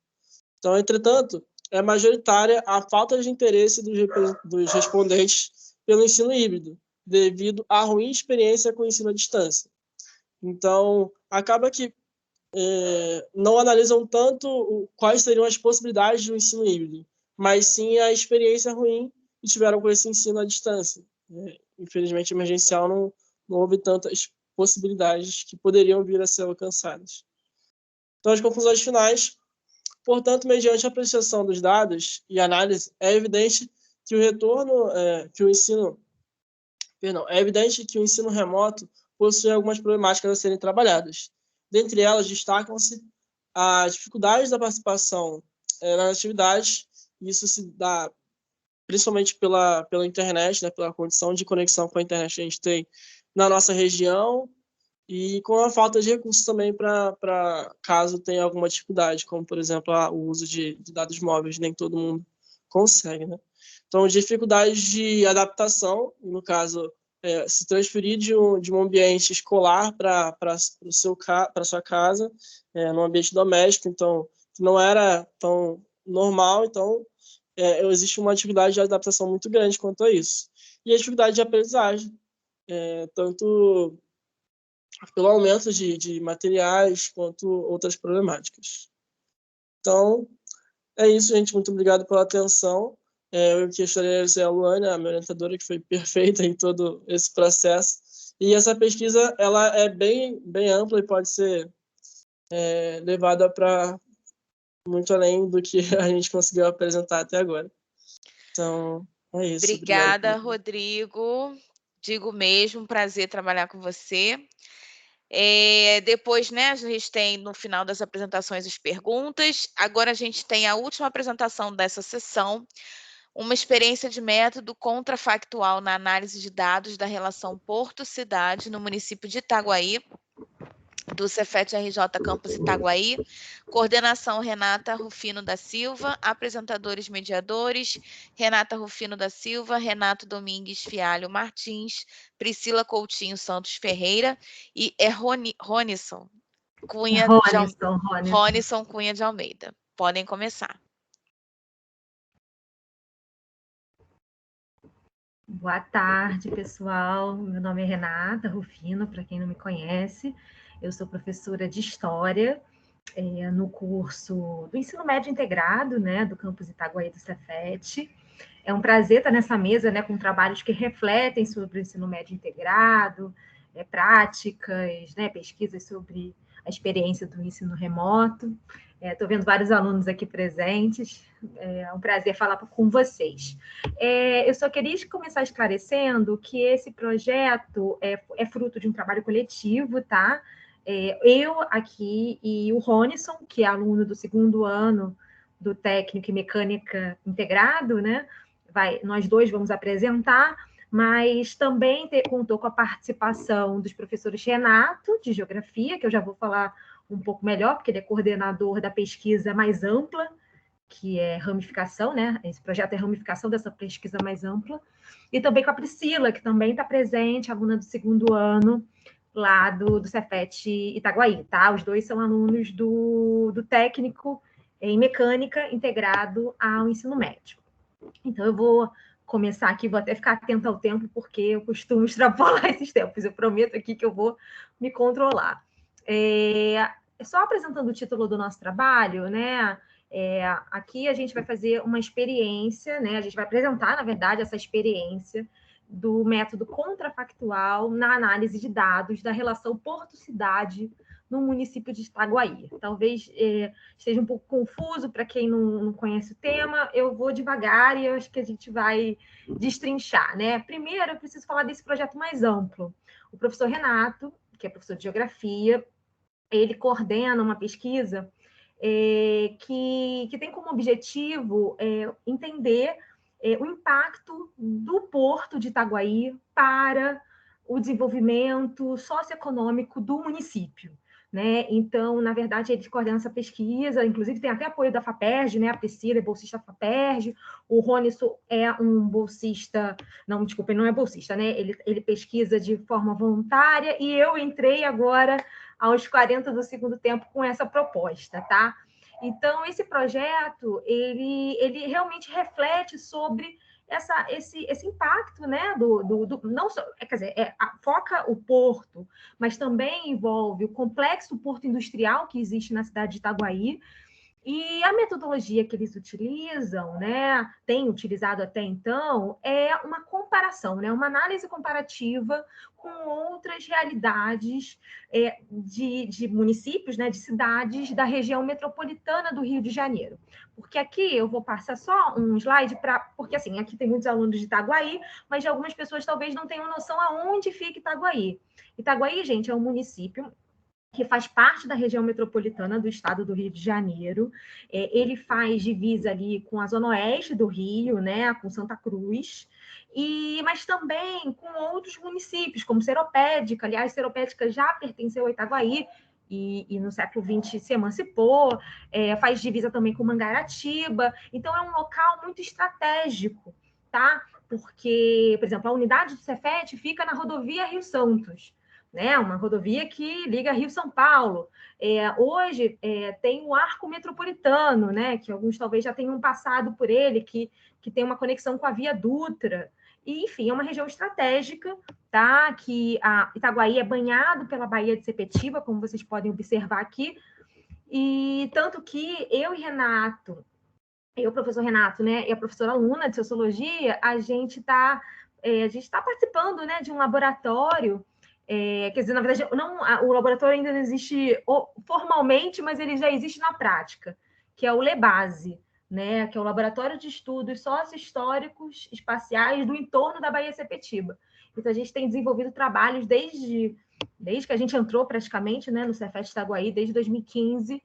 Então, entretanto, é majoritária a falta de interesse dos respondentes pelo ensino híbrido, devido à ruim experiência com o ensino à distância. Então, acaba que não analisam tanto quais seriam as possibilidades do ensino híbrido, mas sim a experiência ruim que tiveram com esse ensino à distância. Infelizmente, emergencial não houve tantas possibilidades que poderiam vir a ser alcançadas. Então, as conclusões finais. Portanto, mediante a apreciação dos dados e análise, é evidente que o ensino remoto possui algumas problemáticas a serem trabalhadas. Dentre elas, destacam-se as dificuldades da participação nas atividades. Isso se dá principalmente pela internet, né, pela condição de conexão com a internet que a gente tem na nossa região, e com a falta de recursos também para caso tenha alguma dificuldade, como, por exemplo, o uso de dados móveis, nem todo mundo consegue, né? Então, dificuldades de adaptação, no caso, se transferir de um ambiente escolar para sua casa, num ambiente doméstico, então, que não era tão normal, então, existe uma dificuldade de adaptação muito grande quanto a isso. E a dificuldade de aprendizagem, tanto pelo aumento de materiais, quanto outras problemáticas. Então, é isso, gente. Muito obrigado pela atenção. Eu gostaria de agradecer a Luana, a minha orientadora, que foi perfeita em todo esse processo. E essa pesquisa ela é bem ampla e pode ser levada para muito além do que a gente conseguiu apresentar até agora. Então, é isso. Obrigada, Rodrigo. Digo mesmo, prazer trabalhar com você. Depois, né, a gente tem no final das apresentações as perguntas. Agora a gente tem a última apresentação dessa sessão, uma experiência de método contrafactual na análise de dados da relação Porto-Cidade no município de Itaguaí, do Cefet RJ Campus Itaguaí. Coordenação Renata Rufino da Silva. Apresentadores mediadores: Renata Rufino da Silva, Renato Domingues Fialho Martins, Priscila Coutinho Santos Ferreira e Ronisson Cunha de Almeida. Podem começar. Boa tarde, pessoal. Meu nome é Renata Rufino, para quem não me conhece. Eu sou professora de História no curso do Ensino Médio Integrado, né, do Campus Itaguaí do Cefet. É um prazer estar nessa mesa, né, com trabalhos que refletem sobre o ensino médio integrado, práticas, né, pesquisas sobre a experiência do ensino remoto. Estou vendo vários alunos aqui presentes. É um prazer falar com vocês. Eu só queria começar esclarecendo que esse projeto é fruto de um trabalho coletivo, tá? Eu aqui e o Ronisson, que é aluno do 2º ano do Técnico em Mecânica Integrado, né? Nós dois vamos apresentar, mas também contou com a participação dos professores Renato, de Geografia, que eu já vou falar um pouco melhor, porque ele é coordenador da pesquisa mais ampla, que é ramificação, né? Esse projeto é ramificação dessa pesquisa mais ampla, e também com a Priscila, que também está presente, aluna do 2º ano, lá do Cefet Itaguaí, tá? Os dois são alunos do técnico em mecânica integrado ao ensino médio. Então, eu vou começar aqui, vou até ficar atenta ao tempo, porque eu costumo extrapolar esses tempos. Eu prometo aqui que eu vou me controlar. Só apresentando o título do nosso trabalho, né? Aqui a gente vai fazer uma experiência, né? A gente vai apresentar, na verdade, essa experiência do método contrafactual na análise de dados da relação porto-cidade no município de Itaguaí. Talvez esteja um pouco confuso para quem não conhece o tema. Eu vou devagar e eu acho que a gente vai destrinchar, né? Primeiro, eu preciso falar desse projeto mais amplo. O professor Renato, que é professor de Geografia, ele coordena uma pesquisa que tem como objetivo entender o impacto do Porto de Itaguaí para o desenvolvimento socioeconômico do município. Né? Então, na verdade, ele coordena essa pesquisa, inclusive tem até apoio da FAPERJ, né? A Priscila é bolsista da FAPERJ, o Ronisson é um bolsista, não, desculpa, ele não é bolsista, né? Ele pesquisa de forma voluntária, e eu entrei agora aos 40 do 2º tempo com essa proposta, tá? Então, esse projeto, ele realmente reflete sobre esse impacto, né, não só, quer dizer, foca o porto, mas também envolve o complexo porto industrial que existe na cidade de Itaguaí, e a metodologia que eles utilizam, né, têm utilizado até então, é uma comparação, né, uma análise comparativa com outras realidades de municípios, né, de cidades da região metropolitana do Rio de Janeiro. Porque aqui eu vou passar só um slide porque assim, aqui tem muitos alunos de Itaguaí, mas de algumas pessoas talvez não tenham noção aonde fica Itaguaí. Itaguaí, gente, é um município que faz parte da região metropolitana do estado do Rio de Janeiro. Ele faz divisa ali com a zona oeste do Rio, né, com Santa Cruz, mas também com outros municípios, como Seropédica. Aliás, Seropédica já pertenceu a Itaguaí, e no século XX se emancipou, faz divisa também com Mangaratiba. Então, é um local muito estratégico, tá? Porque, por exemplo, a unidade do Cefet fica na rodovia Rio Santos, né? Uma rodovia que liga Rio-São Paulo. Hoje tem o Arco Metropolitano, né? Que alguns talvez já tenham passado por ele, que tem uma conexão com a Via Dutra. E, enfim, é uma região estratégica, tá? Que a Itaguaí é banhado pela Baía de Sepetiba, como vocês podem observar aqui. E tanto que eu e Renato, eu, professor Renato, né, e a professora aluna de Sociologia, a gente está participando, né, de um laboratório. Quer dizer, na verdade, o laboratório ainda não existe formalmente, mas ele já existe na prática, que é o LEBASE, né, que é o Laboratório de Estudos Sócio-Históricos Espaciais do entorno da Baía Sepetiba. Então, a gente tem desenvolvido trabalhos desde que a gente entrou praticamente, né, no Cefet Itaguaí, desde 2015,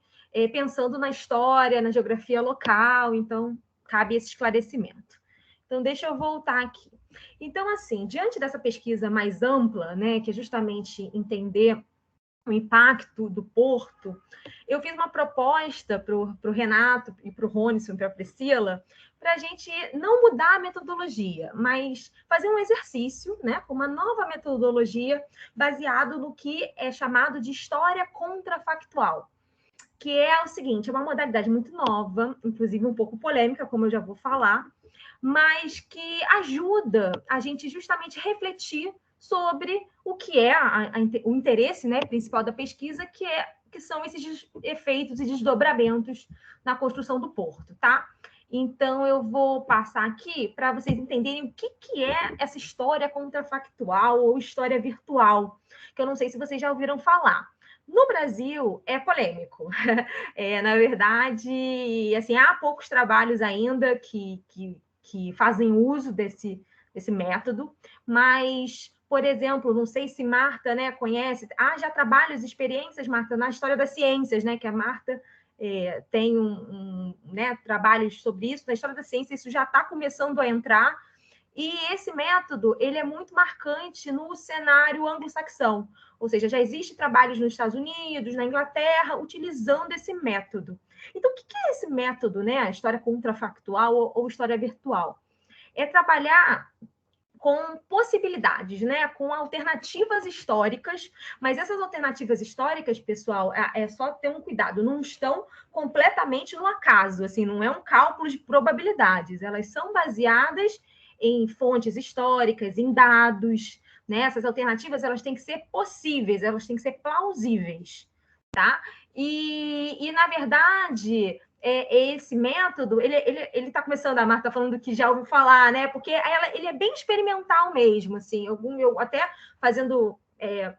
pensando na história, na geografia local. Então, cabe esse esclarecimento. Então, deixa eu voltar aqui. Então, assim, diante dessa pesquisa mais ampla, né, que é justamente entender o impacto do porto, eu fiz uma proposta para o Renato e para o Ronison, para a Priscila, para a gente não mudar a metodologia, mas fazer um exercício, né, com uma nova metodologia baseado no que é chamado de história contrafactual, que é o seguinte, é uma modalidade muito nova, inclusive um pouco polêmica, como eu já vou falar, mas que ajuda a gente justamente refletir sobre o que é o interesse, né, principal da pesquisa, que são esses efeitos e desdobramentos na construção do porto, tá? Então, eu vou passar aqui para vocês entenderem o que é essa história contrafactual ou história virtual, que eu não sei se vocês já ouviram falar. No Brasil, é polêmico. Na verdade, assim, há poucos trabalhos ainda que fazem uso desse método, mas, por exemplo, não sei se Marta, né, conhece, há já trabalhos, experiências, Marta, na história das ciências, né, que a Marta tem né, trabalhos sobre isso, na história da ciência isso já está começando a entrar, e esse método ele é muito marcante no cenário anglo-saxão, ou seja, já existem trabalhos nos Estados Unidos, na Inglaterra, utilizando esse método. Então, o que é esse método, né? A história contrafactual ou história virtual? É trabalhar com possibilidades, né? Com alternativas históricas, mas essas alternativas históricas, pessoal, é só ter um cuidado, não estão completamente no acaso, assim, não é um cálculo de probabilidades, elas são baseadas em fontes históricas, em dados, né? Essas alternativas elas têm que ser possíveis, elas têm que ser plausíveis, tá? E na verdade, esse método, ele está começando, a Marta falando que já ouviu falar, né? Porque ele é bem experimental mesmo, assim. Eu até fazendo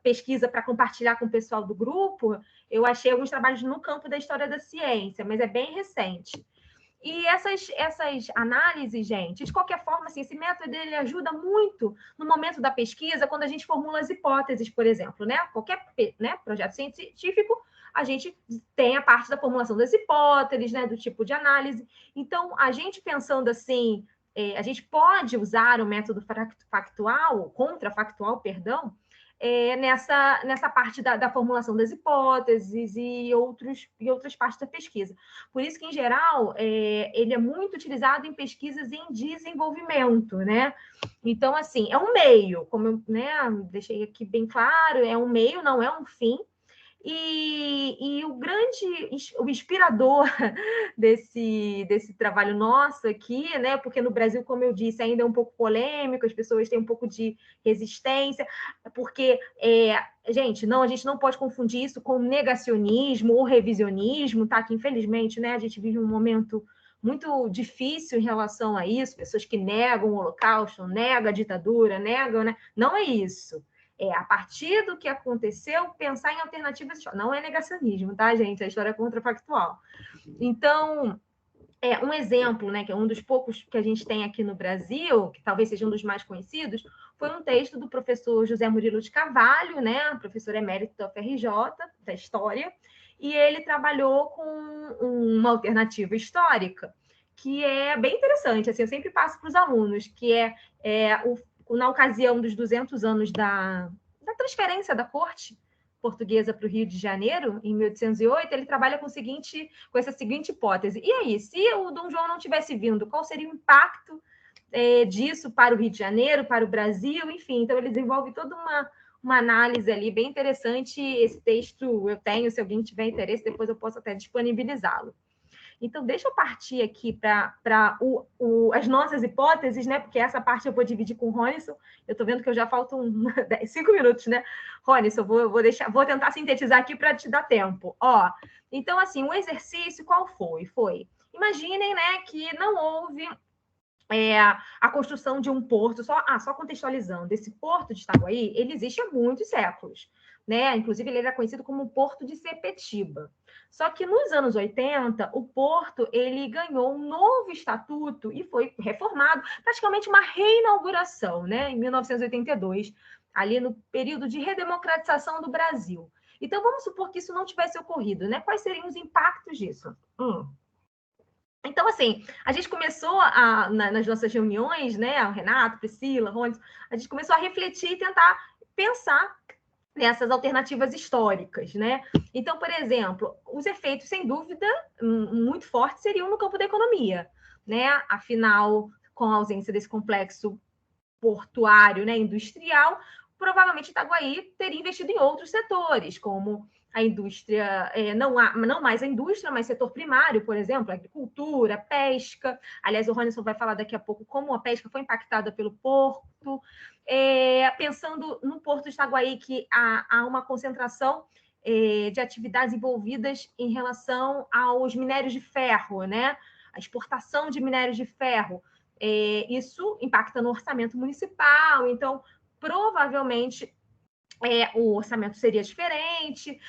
pesquisa para compartilhar com o pessoal do grupo, eu achei alguns trabalhos no campo da história da ciência, mas é bem recente. E essas análises, gente, de qualquer forma, assim, esse método ele ajuda muito no momento da pesquisa, quando a gente formula as hipóteses, por exemplo, né? Qualquer, né, projeto científico, a gente tem a parte da formulação das hipóteses, né, do tipo de análise. Então, a gente pensando assim, a gente pode usar o método factual, contrafactual, perdão, nessa parte da formulação das hipóteses e outras partes da pesquisa. Por isso que, em geral, ele é muito utilizado em pesquisas em desenvolvimento, né? Então, assim, é um meio, como eu, né, deixei aqui bem claro, é um meio, não é um fim. E o inspirador desse trabalho nosso aqui, né? Porque no Brasil, como eu disse, ainda é um pouco polêmico, as pessoas têm um pouco de resistência, porque, gente, a gente não pode confundir isso com negacionismo ou revisionismo, tá? Que infelizmente, né, a gente vive um momento muito difícil em relação a isso, pessoas que negam o Holocausto, negam a ditadura, negam, né? Não é isso. A partir do que aconteceu, pensar em alternativas. Não é negacionismo, tá, gente? A história é contrafactual. Então, um exemplo, né, que é um dos poucos que a gente tem aqui no Brasil, que talvez seja um dos mais conhecidos, foi um texto do professor José Murilo de Carvalho, né, professor emérito da UFRJ, da História, e ele trabalhou com uma alternativa histórica, que é bem interessante, assim, eu sempre passo para os alunos, que na ocasião dos 200 anos da transferência da corte portuguesa para o Rio de Janeiro, em 1808, ele trabalha com essa seguinte hipótese. E aí, se o Dom João não tivesse vindo, qual seria o impacto disso para o Rio de Janeiro, para o Brasil? Enfim, então ele desenvolve toda uma análise ali bem interessante. Esse texto eu tenho, se alguém tiver interesse, depois eu posso até disponibilizá-lo. Então, deixa eu partir aqui para as nossas hipóteses, né? Porque essa parte eu vou dividir com o Ronison. Eu estou vendo que eu já faltam 5 minutos, né? Ronison, vou tentar sintetizar aqui para te dar tempo. Então, assim, o exercício qual foi? Imaginem, né, que não houve a construção de um porto, só contextualizando, esse porto de Itaguaí, ele existe há muitos séculos, né? Inclusive, ele era conhecido como o Porto de Sepetiba. Só que nos anos 80, o porto ele ganhou um novo estatuto e foi reformado, praticamente uma reinauguração, né? Em 1982, ali no período de redemocratização do Brasil. Então, vamos supor que isso não tivesse ocorrido, né? Quais seriam os impactos disso? Então, assim, a gente começou nas nossas reuniões, né? O Renato, Priscila, Rony, a gente começou a refletir e tentar pensar nessas alternativas históricas, né? Então, por exemplo, os efeitos, sem dúvida, muito fortes seriam no campo da economia, né? Afinal, com a ausência desse complexo portuário, né, industrial, provavelmente Itaguaí teria investido em outros setores, como a indústria, não mais a indústria, mas setor primário, por exemplo, agricultura, pesca. Aliás, o Ronison vai falar daqui a pouco como a pesca foi impactada pelo porto. Pensando no Porto de Itaguaí, que há uma concentração de atividades envolvidas em relação aos minérios de ferro, né? A exportação de minérios de ferro. Isso impacta no orçamento municipal, então, provavelmente, o orçamento seria diferente.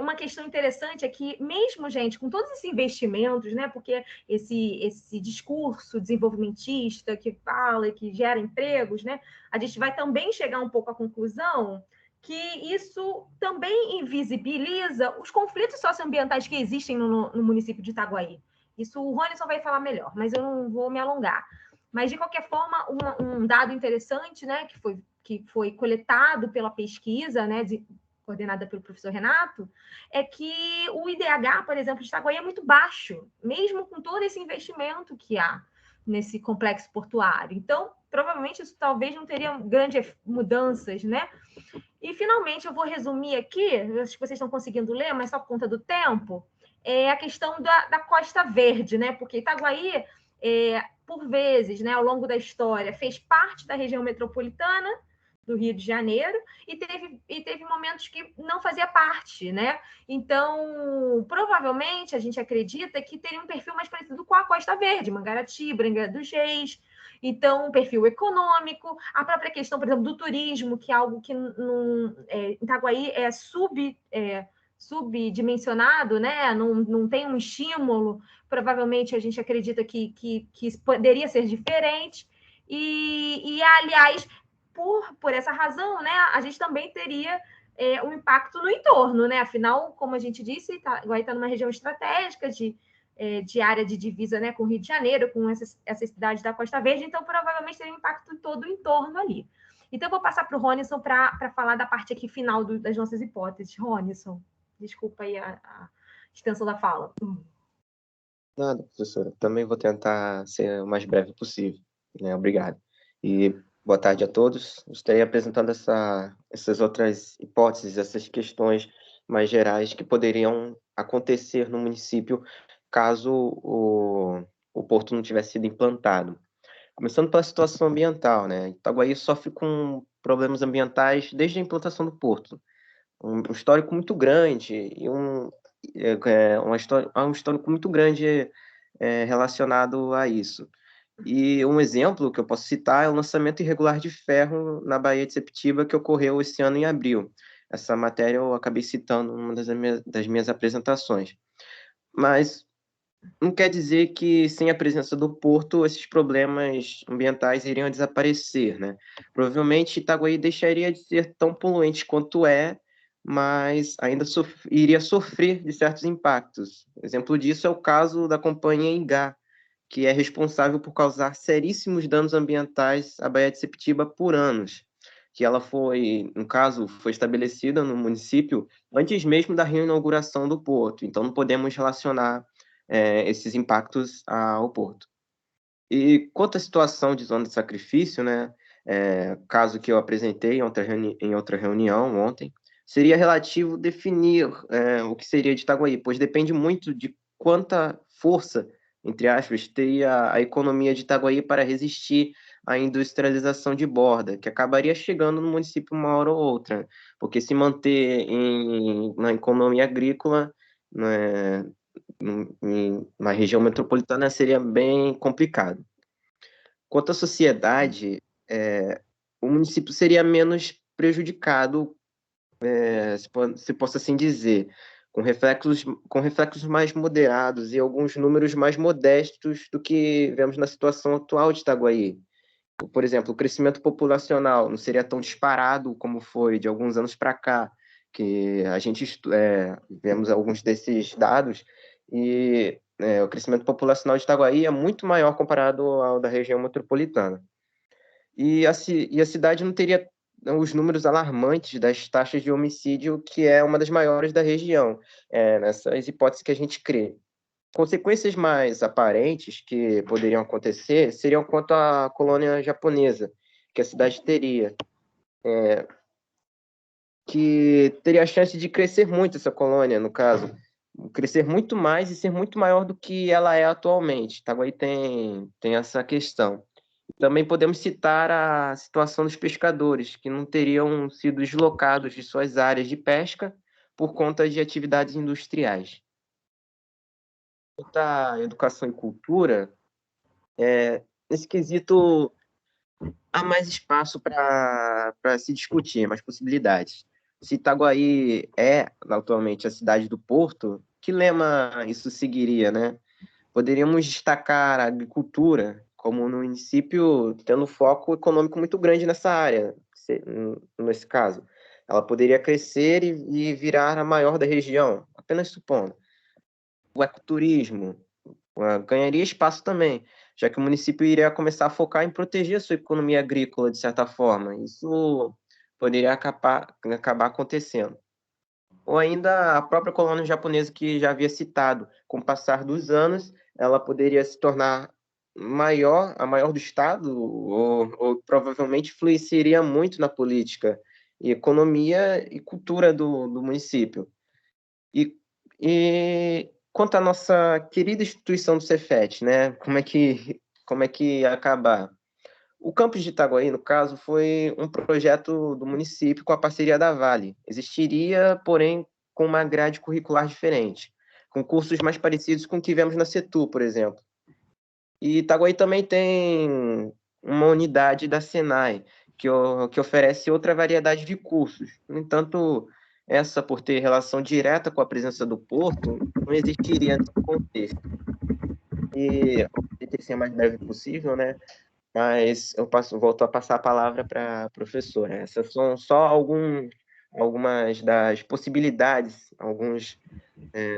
Uma questão interessante é que, mesmo, gente, com todos esses investimentos, né, porque esse discurso desenvolvimentista que fala e que gera empregos, né, a gente vai também chegar um pouco à conclusão que isso também invisibiliza os conflitos socioambientais que existem no município de Itaguaí. Isso o Ronison vai falar melhor, mas eu não vou me alongar. Mas, de qualquer forma, um dado interessante, né, que foi coletado pela pesquisa, né, coordenada pelo professor Renato, é que o IDH, por exemplo, de Itaguaí é muito baixo, mesmo com todo esse investimento que há nesse complexo portuário. Então, provavelmente, isso talvez não teria grandes mudanças, né? E, finalmente, eu vou resumir aqui, acho que vocês estão conseguindo ler, mas só por conta do tempo, a questão da Costa Verde, né? Porque Itaguaí, por vezes, né, ao longo da história, fez parte da região metropolitana do Rio de Janeiro e teve momentos que não fazia parte, né? Então, provavelmente, a gente acredita que teria um perfil mais parecido com a Costa Verde, Mangaratiba, Angra dos Reis. Então, um perfil econômico, a própria questão, por exemplo, do turismo, que é algo que em Itaguaí é subdimensionado, né? Não tem um estímulo. Provavelmente a gente acredita que poderia ser diferente. Aliás, por essa razão, né, a gente também teria um impacto no entorno, né? Afinal, como a gente disse, Itaguaí está numa região estratégica de área de divisa, né, com o Rio de Janeiro, com essa cidade da Costa Verde, então provavelmente teria um impacto em todo o entorno ali. Então, eu vou passar para o Ronison para falar da parte aqui final das nossas hipóteses. Ronison, desculpa aí a extensão da fala. Nada, professora. Também vou tentar ser o mais breve possível, né? Obrigado. E boa tarde a todos. Estarei apresentando essas outras hipóteses, essas questões mais gerais que poderiam acontecer no município caso o porto não tivesse sido implantado. Começando pela situação ambiental, né? Itaguaí sofre com problemas ambientais desde a implantação do porto. Um histórico muito grande e um histórico muito grande relacionado a isso. E um exemplo que eu posso citar é o lançamento irregular de ferro na Baía de Sepetiba, que ocorreu esse ano em abril. Essa matéria eu acabei citando numa das minhas apresentações. Mas não quer dizer que, sem a presença do porto, esses problemas ambientais iriam desaparecer, né? Provavelmente Itaguaí deixaria de ser tão poluente quanto mas ainda iria sofrer de certos impactos. Exemplo disso é o caso da companhia Ingá, que é responsável por causar seríssimos danos ambientais à Baía de Sepetiba por anos, que ela foi, no caso, foi estabelecida no município antes mesmo da reinauguração do porto, então não podemos relacionar esses impactos ao porto. E quanto à situação de zona de sacrifício, né, caso que eu apresentei em outra reunião ontem, seria relativo definir o que seria de Itaguaí, pois depende muito de quanta força, entre aspas, teria a economia de Itaguaí para resistir à industrialização de borda, que acabaria chegando no município uma hora ou outra, porque se manter na economia agrícola, né, na região metropolitana seria bem complicado. Quanto à sociedade, o município seria menos prejudicado, se posso assim dizer, com reflexos mais moderados e alguns números mais modestos do que vemos na situação atual de Itaguaí. Por exemplo, o crescimento populacional não seria tão disparado como foi de alguns anos para cá, que a gente vemos alguns desses dados, e o crescimento populacional de Itaguaí é muito maior comparado ao da região metropolitana. E a cidade não teria os números alarmantes das taxas de homicídio, que é uma das maiores da região, nessas hipóteses que a gente crê. Consequências mais aparentes que poderiam acontecer seriam quanto à colônia japonesa, que a cidade teria, que teria a chance de crescer muito essa colônia, no caso, crescer muito mais e ser muito maior do que ela é atualmente. Itaguaí tem essa questão. Também podemos citar a situação dos pescadores, que não teriam sido deslocados de suas áreas de pesca por conta de atividades industriais. Quanto à educação e cultura, nesse quesito há mais espaço para se discutir, mais possibilidades. Se Itaguaí é atualmente a cidade do Porto, que lema isso seguiria, né? Poderíamos destacar a agricultura como no município tendo foco econômico muito grande nessa área, nesse caso. Ela poderia crescer e virar a maior da região, apenas supondo. O ecoturismo ganharia espaço também, já que o município iria começar a focar em proteger a sua economia agrícola, de certa forma. Isso poderia acabar acontecendo. Ou ainda a própria colônia japonesa que já havia citado, com o passar dos anos, ela poderia se tornar a maior do estado, ou provavelmente influenciaria muito na política, e economia e cultura do município. E quanto à nossa querida instituição do Cefet, né? Como é que ia acabar? O campus de Itaguaí, no caso, foi um projeto do município com a parceria da Vale. Existiria, porém, com uma grade curricular diferente, com cursos mais parecidos com o que vemos na CETU, por exemplo. E Itaguaí também tem uma unidade da Senai, que oferece outra variedade de cursos. No entanto, essa, por ter relação direta com a presença do porto, não existiria nesse contexto. E tentei ser o mais breve possível, né? Mas volto a passar a palavra para a professora. Essas são só algumas das possibilidades,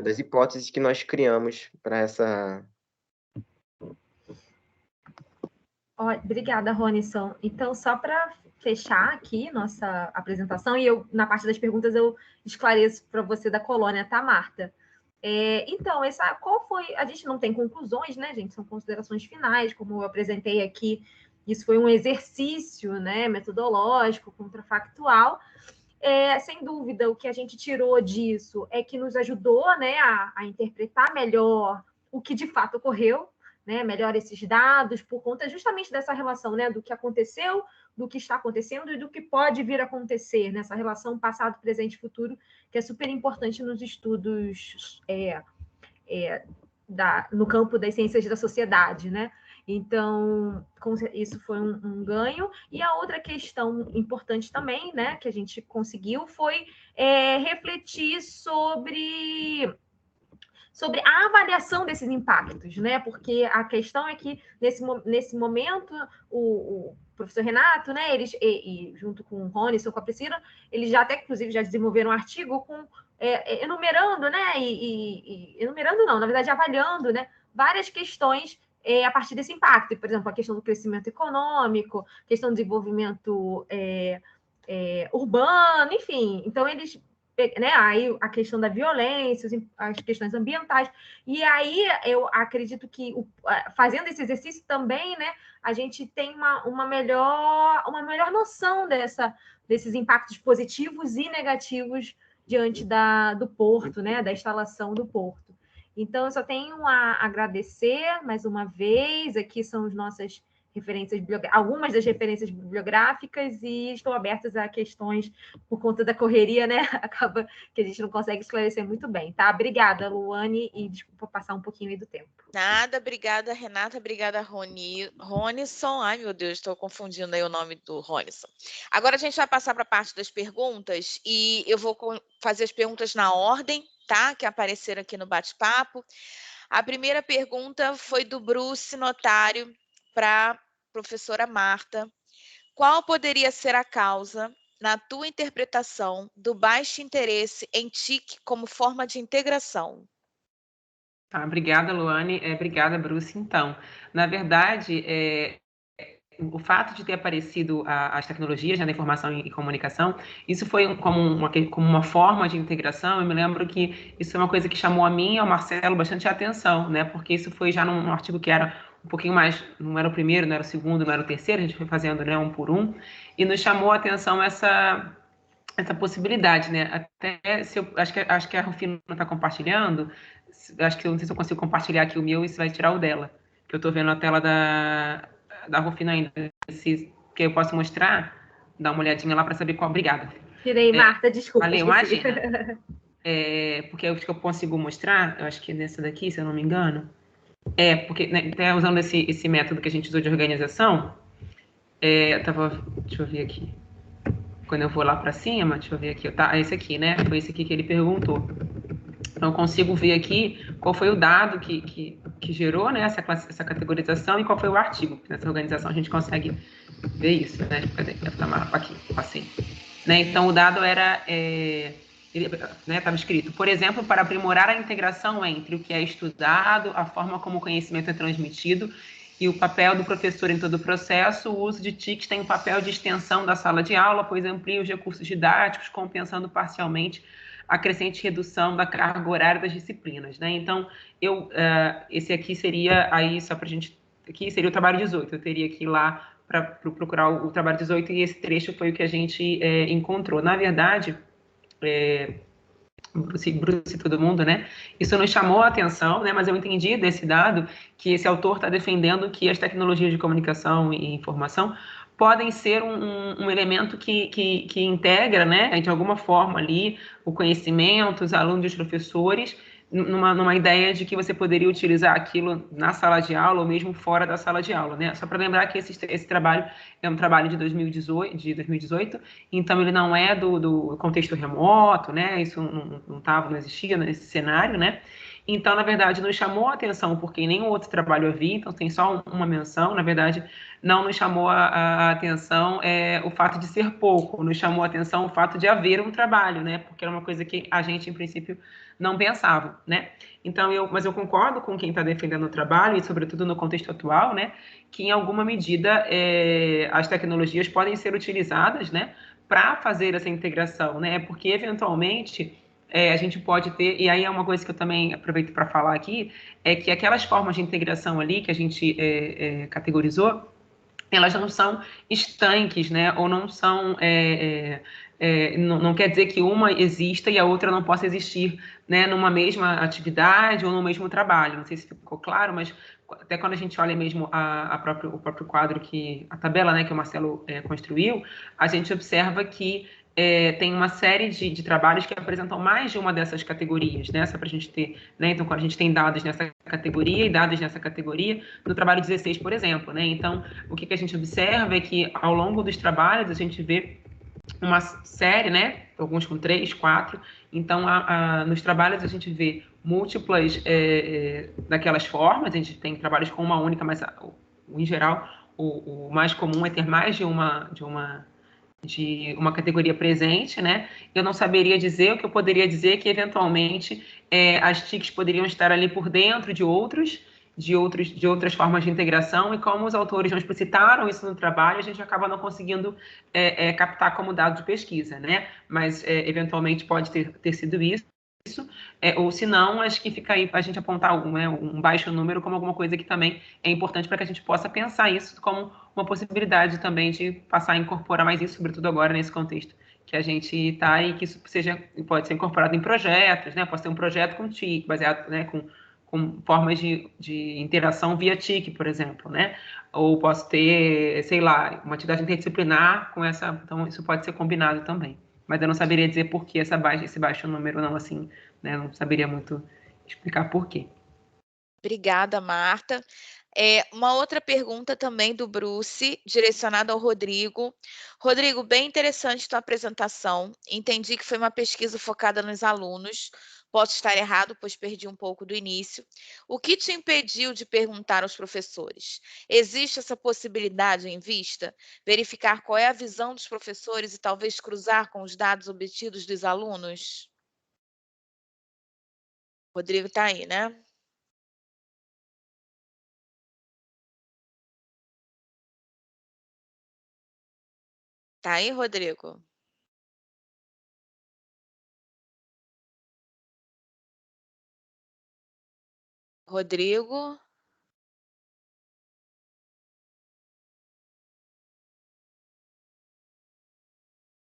das hipóteses que nós criamos para essa. Obrigada, Ronison. Então, só para fechar aqui nossa apresentação, e eu, na parte das perguntas, eu esclareço para você da colônia, tá, Marta? Então, qual foi... A gente não tem conclusões, né, gente? São considerações finais, como eu apresentei aqui. Isso foi um exercício, né, metodológico, contrafactual. Sem dúvida, o que a gente tirou disso é que nos ajudou, né, a interpretar melhor o que de fato ocorreu, né, melhor esses dados, por conta justamente dessa relação, né, do que aconteceu, do que está acontecendo e do que pode vir a acontecer, nessa relação passado, presente e futuro, que é super importante nos estudos no campo das ciências da sociedade, né? Então, isso foi um ganho. E a outra questão importante também, né, que a gente conseguiu foi refletir sobre a avaliação desses impactos, né? Porque a questão é que, nesse momento, o professor Renato, né, eles, e junto com o Ronison, com a Priscila, eles já até, inclusive, já desenvolveram um artigo enumerando, né, enumerando não, na verdade, avaliando, né, várias questões a partir desse impacto. Por exemplo, a questão do crescimento econômico, questão do desenvolvimento urbano, enfim. Então, eles... Né, aí a questão da violência, as questões ambientais. E aí eu acredito que fazendo esse exercício também, né, a gente tem uma melhor noção desses impactos positivos e negativos diante do porto, né, da instalação do porto. Então, eu só tenho a agradecer mais uma vez. Aqui são as nossas referências, algumas das referências bibliográficas, e estou abertas a questões por conta da correria, né? Acaba que a gente não consegue esclarecer muito bem, tá? Obrigada, Luane, e desculpa passar um pouquinho aí do tempo. Nada, obrigada, Renata, obrigada, Ronison. Ai, meu Deus, estou confundindo aí o nome do Ronison. Agora a gente vai passar para a parte das perguntas, e eu vou fazer as perguntas na ordem, tá? Que apareceram aqui no bate-papo. A primeira pergunta foi do Bruce Notário para a professora Marta. Qual poderia ser a causa, na tua interpretação, do baixo interesse em TIC como forma de integração? Obrigada, Luane. Obrigada, Bruce. Então, na verdade, o fato de ter aparecido as tecnologias, né, da informação e comunicação, isso foi como uma forma de integração. Eu me lembro que isso é uma coisa que chamou a mim e ao Marcelo bastante atenção, né, porque isso foi já num artigo que era um pouquinho mais, não era o primeiro, não era o segundo, não era o terceiro, a gente foi fazendo, né, um por um, e nos chamou a atenção essa possibilidade, né? Até se eu acho que a Rufina está compartilhando, acho que eu não sei se eu consigo compartilhar aqui o meu e se vai tirar o dela, que eu estou vendo a tela da Rufina ainda, que eu posso mostrar, dar uma olhadinha lá para saber qual. Obrigada. Tirei, Marta, desculpa. Valeu, imagina. Porque eu acho que eu consigo mostrar, eu acho que nessa daqui, se eu não me engano, porque, né, até usando esse método que a gente usou de organização, deixa eu ver aqui. Quando eu vou lá para cima, deixa eu ver aqui, tá? Esse aqui, né? Foi esse aqui que ele perguntou. Então, eu consigo ver aqui qual foi o dado que gerou, né, essa categorização e qual foi o artigo. Nessa organização a gente consegue ver isso, né? Cadê? Aqui, passei. Né? Então, o dado era... estava escrito, por exemplo, para aprimorar a integração entre o que é estudado, a forma como o conhecimento é transmitido e o papel do professor em todo o processo, o uso de TICs tem um papel de extensão da sala de aula, pois amplia os recursos didáticos, compensando parcialmente a crescente redução da carga horária das disciplinas. Né? Então, esse aqui seria, aí só para a gente, aqui seria o trabalho 18, eu teria que ir lá para procurar o trabalho 18 e esse trecho foi o que a gente encontrou. Na verdade, Bruce e todo mundo, né? Isso nos chamou a atenção, né? Mas eu entendi desse dado que esse autor está defendendo que as tecnologias de comunicação e informação podem ser um elemento que integra, né, de alguma forma ali, o conhecimento, os alunos e os professores, numa ideia de que você poderia utilizar aquilo na sala de aula ou mesmo fora da sala de aula, né? Só para lembrar que esse trabalho é um trabalho de 2018, então ele não é do contexto remoto, né? Isso não existia nesse cenário, né? Então, na verdade, nos chamou a atenção porque nenhum outro trabalho havia, então tem só uma menção, na verdade, não nos chamou a atenção o fato de ser pouco, nos chamou a atenção o fato de haver um trabalho, né? Porque era uma coisa que a gente, em princípio, não pensava, né? Então, mas eu concordo com quem está defendendo o trabalho, e sobretudo no contexto atual, né? Que em alguma medida as tecnologias podem ser utilizadas, né? Para fazer essa integração, né? Porque, eventualmente, a gente pode ter, e aí é uma coisa que eu também aproveito para falar aqui, é que aquelas formas de integração ali que a gente categorizou, elas não são estanques, né? Ou não são... não quer dizer que uma exista e a outra não possa existir, né? Numa mesma atividade ou no mesmo trabalho. Não sei se ficou claro, mas até quando a gente olha mesmo o próprio quadro, a tabela, né, que o Marcelo construiu, a gente observa que tem uma série de trabalhos que apresentam mais de uma dessas categorias, né? Só para a gente ter, né? Então, quando a gente tem dados nessa categoria e dados nessa categoria, no trabalho 16, por exemplo, né? Então, o que a gente observa é que, ao longo dos trabalhos, a gente vê uma série, né? Alguns com 3, 4. Então, nos trabalhos, a gente vê múltiplas daquelas formas. A gente tem trabalhos com uma única, mas, em geral, o mais comum é ter mais de uma categoria presente, né? Eu não saberia dizer, o que eu poderia dizer é que, eventualmente, as TICs poderiam estar ali por dentro de outras formas de integração, e como os autores não explicitaram isso no trabalho, a gente acaba não conseguindo captar como dado de pesquisa, né? Mas, eventualmente, pode ter sido isso. Ou se não, acho que fica aí para a gente apontar um baixo número como alguma coisa que também é importante para que a gente possa pensar isso como uma possibilidade também de passar a incorporar mais isso, sobretudo agora nesse contexto que a gente está, e que isso pode ser incorporado em projetos, né? Pode ser um projeto com TIC, baseado, né, com formas de interação via TIC, por exemplo, né? Ou posso ter, sei lá, uma atividade interdisciplinar com essa, então isso pode ser combinado também. Mas eu não saberia dizer por que esse baixo número, não, assim, né? Não saberia muito explicar por quê. Obrigada, Marta. Uma outra pergunta também do Bruce, direcionada ao Rodrigo. Rodrigo, bem interessante tua apresentação. Entendi que foi uma pesquisa focada nos alunos. Posso estar errado, pois perdi um pouco do início. O que te impediu de perguntar aos professores? Existe essa possibilidade em vista? Verificar qual é a visão dos professores e talvez cruzar com os dados obtidos dos alunos? Rodrigo está aí, né? Tá aí, Rodrigo? Rodrigo?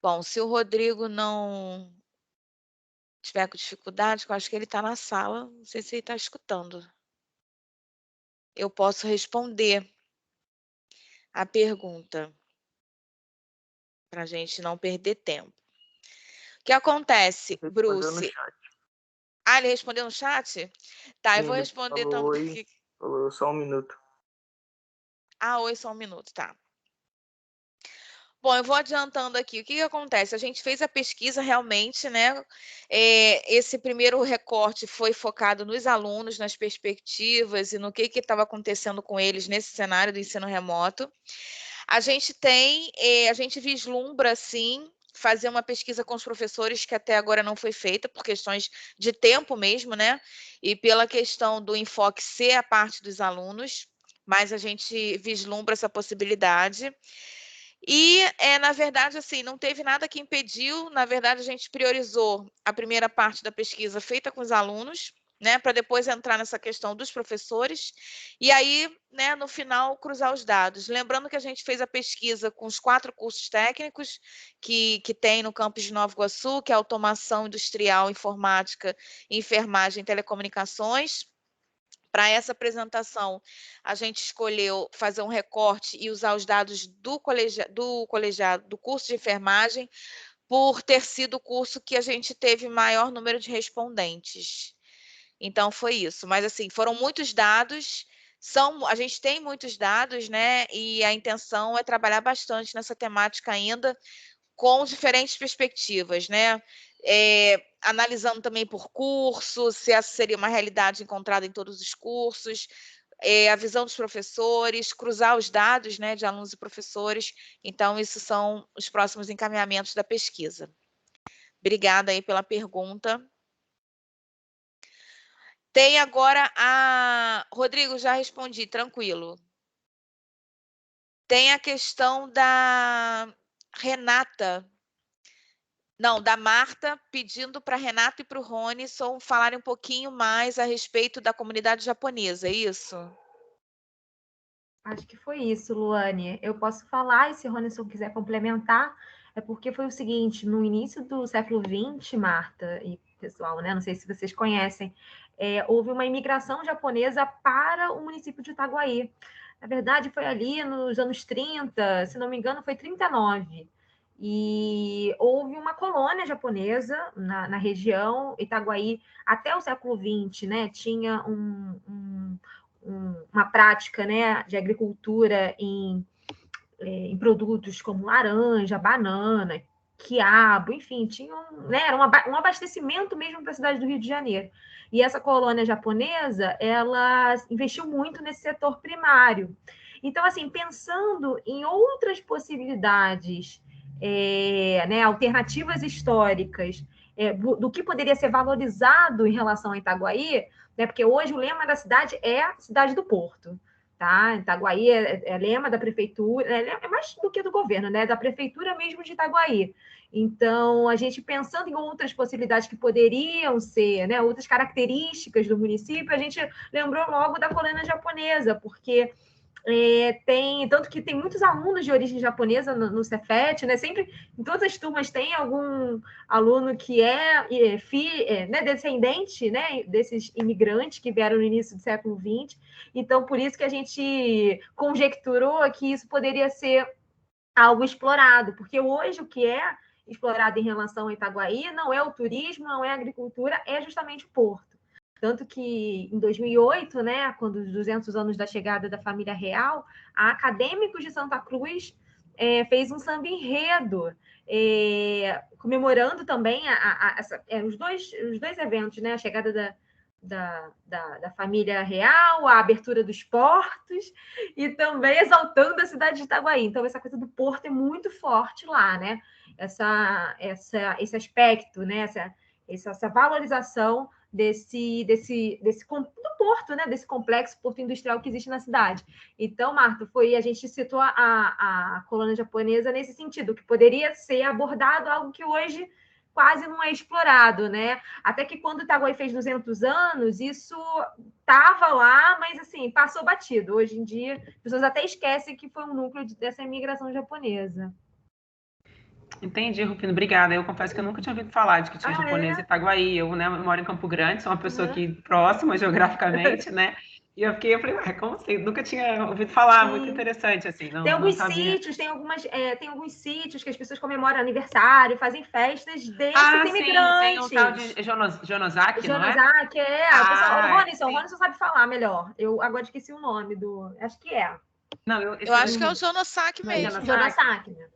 Bom, se o Rodrigo não tiver com dificuldade, que eu acho que ele está na sala, não sei se ele está escutando. Eu posso responder a pergunta, para a gente não perder tempo. O que acontece, Bruce? Ah, ele respondeu no chat? Tá, eu vou responder então. Falou só 1 minuto. Ah, oi, só 1 minuto, tá. Bom, eu vou adiantando aqui. O que acontece? A gente fez a pesquisa realmente, né? Esse primeiro recorte foi focado nos alunos, nas perspectivas e no que estava acontecendo com eles nesse cenário do ensino remoto. A gente a gente vislumbra, sim, fazer uma pesquisa com os professores que até agora não foi feita, por questões de tempo mesmo, né? E pela questão do enfoque ser a parte dos alunos, mas a gente vislumbra essa possibilidade. E, na verdade, assim, não teve nada que impediu, na verdade, a gente priorizou a primeira parte da pesquisa feita com os alunos, né, para depois entrar nessa questão dos professores, e aí, né, no final, cruzar os dados. Lembrando que a gente fez a pesquisa com os 4 cursos técnicos que tem no campus de Nova Iguaçu, que é automação industrial, informática, enfermagem e telecomunicações. Para essa apresentação, a gente escolheu fazer um recorte e usar os dados do colegiado, do curso de enfermagem, por ter sido o curso que a gente teve maior número de respondentes. Então, foi isso. Mas, assim, foram muitos dados, a gente tem muitos dados, né? E a intenção é trabalhar bastante nessa temática ainda, com diferentes perspectivas, né? Analisando também por curso, se essa seria uma realidade encontrada em todos os cursos, a visão dos professores, cruzar os dados, né, de alunos e professores. Então, isso são os próximos encaminhamentos da pesquisa. Obrigada aí pela pergunta. Tem agora a... Rodrigo, já respondi, tranquilo. Tem a questão da Renata. Não, da Marta, pedindo para a Renata e para o Rony falarem um pouquinho mais a respeito da comunidade japonesa, é isso? Acho que foi isso, Luane. Eu posso falar, e se o Ronison quiser complementar, é porque foi o seguinte, no início do século XX, Marta e pessoal, né? Não sei se vocês conhecem, houve uma imigração japonesa para o município de Itaguaí. Na verdade, foi ali nos anos 30, se não me engano, foi 39. E houve uma colônia japonesa na região. Itaguaí, até o século XX, né? Tinha uma prática, né, de agricultura em produtos como laranja, banana, quiabo, enfim, né, era um abastecimento mesmo para a cidade do Rio de Janeiro. E essa colônia japonesa, ela investiu muito nesse setor primário. Então, assim, pensando em outras possibilidades, né, alternativas históricas, do que poderia ser valorizado em relação a Itaguaí, né, porque hoje o lema da cidade é a cidade do Porto. Tá? Itaguaí é lema da prefeitura, é mais do que do governo, né? Da prefeitura mesmo de Itaguaí. Então, a gente pensando em outras possibilidades que poderiam ser, né, outras características do município, a gente lembrou logo da colônia japonesa, porque tanto que tem muitos alunos de origem japonesa no Cefet, né? Sempre, em todas as turmas, tem algum aluno que né, descendente, né, desses imigrantes que vieram no início do século XX. Então, por isso que a gente conjecturou que isso poderia ser algo explorado, porque hoje o que é explorado em relação a Itaguaí não é o turismo, não é a agricultura, é justamente o porto. Tanto que em 2008, né, quando os 200 anos da chegada da família real, a Acadêmicos de Santa Cruz fez um samba enredo, comemorando também os dois eventos, né, a chegada da família real, a abertura dos portos e também exaltando a cidade de Itaguaí. Então, essa coisa do porto é muito forte lá, né? Esse aspecto, né? Essa valorização do porto, né? Desse complexo porto industrial que existe na cidade. Então, Marta, a gente citou a colônia japonesa nesse sentido, que poderia ser abordado algo que hoje quase não é explorado, né? Até que quando Itaguaí fez 200 anos, isso estava lá, mas assim, passou batido. Hoje em dia, as pessoas até esquecem que foi um núcleo dessa imigração japonesa. Entendi, Rufino, obrigada. Eu confesso que eu nunca tinha ouvido falar de que tinha japonês em Itaguaí. Eu, né, moro em Campo Grande, sou uma pessoa aqui próxima geograficamente, né? E eu falei, como assim? Nunca tinha ouvido falar, muito interessante, assim, tem alguns sabia. sítios, tem alguns sítios que as pessoas comemoram aniversário, fazem festas desses imigrantes. Tem um tal de Jonosaki, não é? Jonosaki, o Ronison sabe falar melhor. Eu agora esqueci o nome acho que é. Não, eu acho que é o Jonosaki mesmo. Jonosaki, né?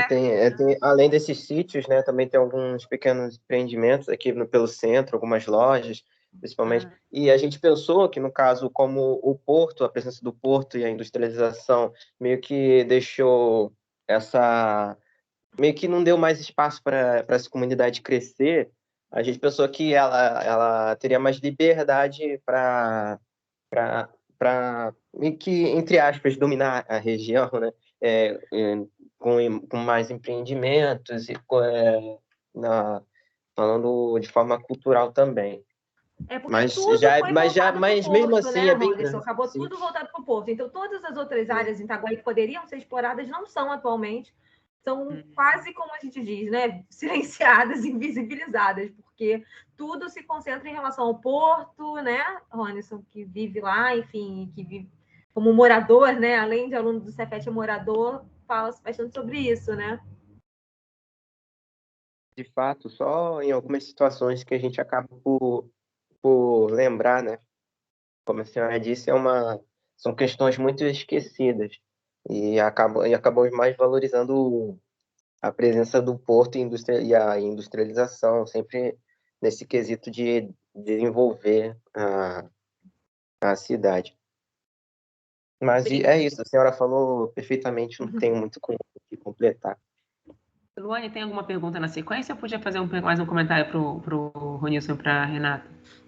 Tem, além desses sítios, né, também tem alguns pequenos empreendimentos aqui pelo centro, algumas lojas, principalmente. E a gente pensou que, no caso, como o porto, a presença do porto e a industrialização meio que deixou meio que não deu mais espaço para essa comunidade crescer, a gente pensou que ela teria mais liberdade para meio que, entre aspas, dominar a região, né? Com mais empreendimentos e falando de forma cultural também. Mas mesmo assim, né, é bem grande. Acabou tudo voltado para o porto. Então, todas as outras áreas em Itaguaí que poderiam ser exploradas não são atualmente. São quase, como a gente diz, né, silenciadas, invisibilizadas, porque tudo se concentra em relação ao porto, né, Ronison, que vive lá, enfim, que vive como morador, né, além de aluno do Cefet, é morador, fala-se bastante sobre isso, né? De fato, só em algumas situações que a gente acaba por lembrar, né? Como a senhora disse, são questões muito esquecidas e acabamos mais valorizando a presença do porto e a industrialização, sempre nesse quesito de desenvolver a cidade. Mas é isso, a senhora falou perfeitamente, não tenho muito o que completar. Luane, tem alguma pergunta na sequência? Eu podia fazer mais um comentário para o Ronilson e para a Renata?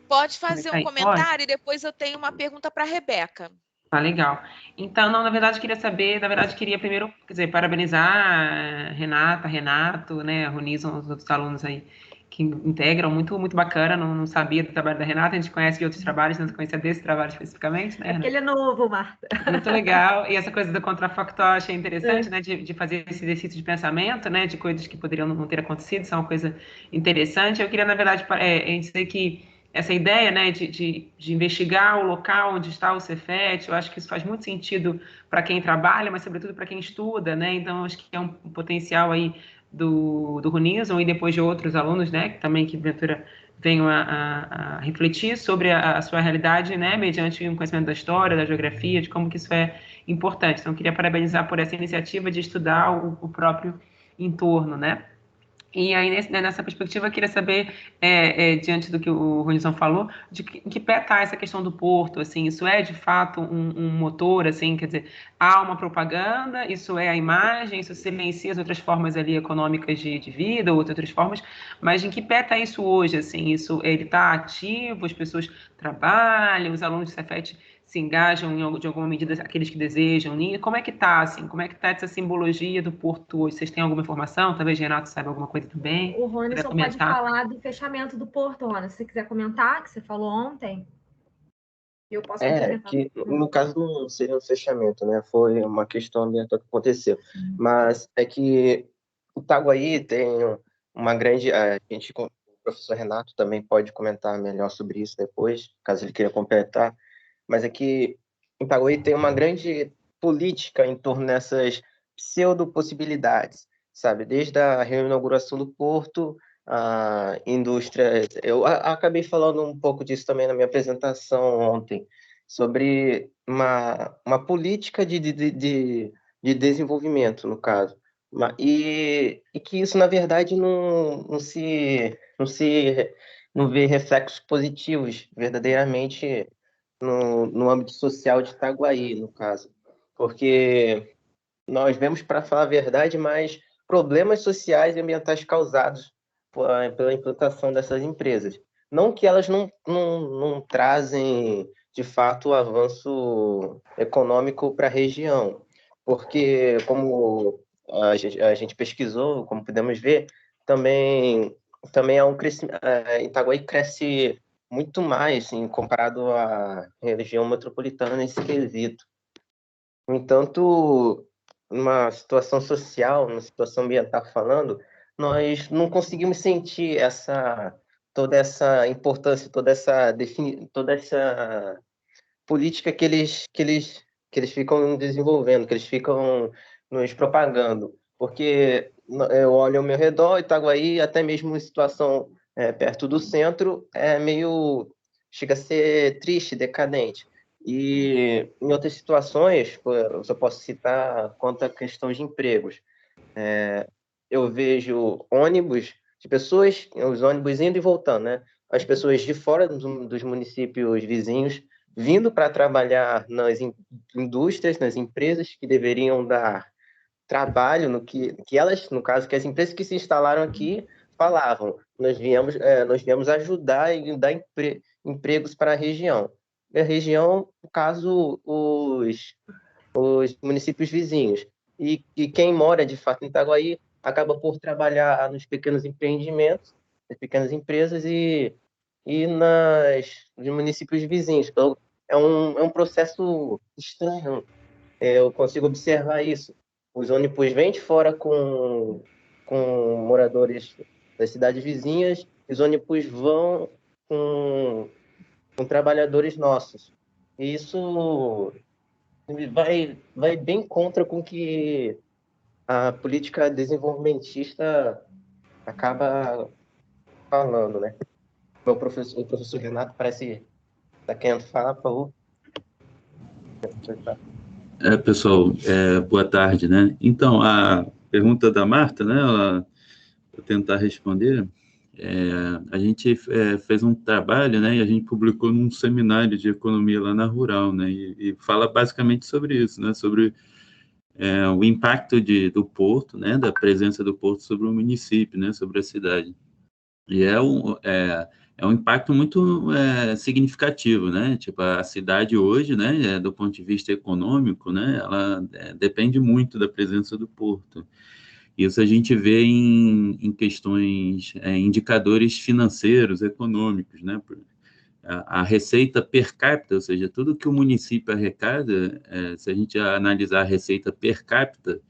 Pode fazer um comentário e depois eu tenho uma pergunta para a Rebeca. Legal. Então, na verdade, queria primeiro, parabenizar a Renata, Renato, né, a Ronilson, os outros alunos aí que integram, muito, muito bacana, não sabia do trabalho da Renata, a gente conhece de outros trabalhos, não conhecia desse trabalho especificamente, né? É porque ele é novo, Marta. Muito legal, e essa coisa do contrafactual achei interessante, né, de fazer esse exercício de pensamento, né, de coisas que poderiam não ter acontecido, isso é uma coisa interessante. Eu queria, na verdade, dizer que essa ideia, né, de investigar o local onde está o Cefet, eu acho que isso faz muito sentido para quem trabalha, mas sobretudo para quem estuda, né, então acho que é um potencial aí do Ronilson e depois de outros alunos, né, que porventura venham a refletir sobre a sua realidade, né, mediante um conhecimento da história, da geografia, de como que isso é importante. Então, eu queria parabenizar por essa iniciativa de estudar o próprio entorno, né. E aí, nessa perspectiva, eu queria saber, diante do que o Ronilson falou, em que pé está essa questão do porto, assim, isso é, de fato, um motor, assim, quer dizer, há uma propaganda, isso é a imagem, isso silencia as outras formas ali econômicas de vida, ou outras formas, mas em que pé está isso hoje, assim, ele está ativo, as pessoas trabalham, os alunos do Cefet se engajam de alguma medida, aqueles que desejam, como é que está, assim, como é que está essa simbologia do porto hoje? Vocês têm alguma informação? Talvez Renato saiba alguma coisa também? O Ronilson pode falar do fechamento do porto, Rona, se você quiser comentar, que você falou ontem. Eu posso complementar. Que no caso não seria um fechamento, né? Foi uma questão ambiental que aconteceu. Mas é que o Itaguaí tem uma grande... A gente, o professor Renato também pode comentar melhor sobre isso depois, caso ele queira completar. Mas é que o Itaguaí tem uma grande política em torno dessas pseudo-possibilidades, sabe? Desde a reinauguração do porto, a indústria... Eu acabei falando um pouco disso também na minha apresentação ontem, sobre uma política de desenvolvimento, no caso. E que isso, na verdade, não vê reflexos positivos verdadeiramente no âmbito social de Itaguaí, no caso. Porque nós vemos, para falar a verdade, mais problemas sociais e ambientais causados pela implantação dessas empresas. Não que elas não trazem, de fato, o avanço econômico para a região, porque, como a gente pesquisou, como podemos ver, também há um crescimento. Itaguaí cresce muito mais, assim, comparado à região metropolitana nesse quesito. No entanto, numa situação social, numa situação ambiental falando, nós não conseguimos sentir toda essa importância, toda essa política que eles ficam desenvolvendo, que eles ficam nos propagando. Porque eu olho ao meu redor, Itaguaí, até mesmo em situação perto do centro, chega a ser triste, decadente. E em outras situações, eu só posso citar quanto à questão de empregos. Eu vejo ônibus de pessoas, os ônibus indo e voltando, né? As pessoas de fora dos municípios vizinhos vindo para trabalhar nas indústrias, nas empresas que deveriam dar trabalho no que elas, no caso, que as empresas que se instalaram aqui falavam, nós viemos ajudar e dar empregos para a região. E a região, no caso, os municípios vizinhos. E quem mora, de fato, em Itaguaí, acaba por trabalhar nos pequenos empreendimentos, nas pequenas empresas e nos municípios vizinhos. Então, é um processo estranho. Eu consigo observar isso. Os ônibus vêm de fora com moradores das cidades vizinhas, e os ônibus vão com trabalhadores nossos. E isso vai bem contra com que a política desenvolvimentista acaba falando, né? O professor Renato parece estar querendo falar, por favor. Pessoal, boa tarde, né? Então, a pergunta da Marta, né? Vou tentar responder. A gente fez um trabalho, né? E a gente publicou num seminário de economia lá na Rural, né? E fala basicamente sobre isso, né? Sobre o impacto do porto, né? Da presença do porto sobre o município, né? Sobre a cidade. E é um impacto muito significativo, né? Tipo, a cidade hoje, né, do ponto de vista econômico, né, ela depende muito da presença do porto. Isso a gente vê em questões, indicadores financeiros, econômicos, né? A receita per capita, ou seja, tudo que o município arrecada, se a gente analisar a receita per capita,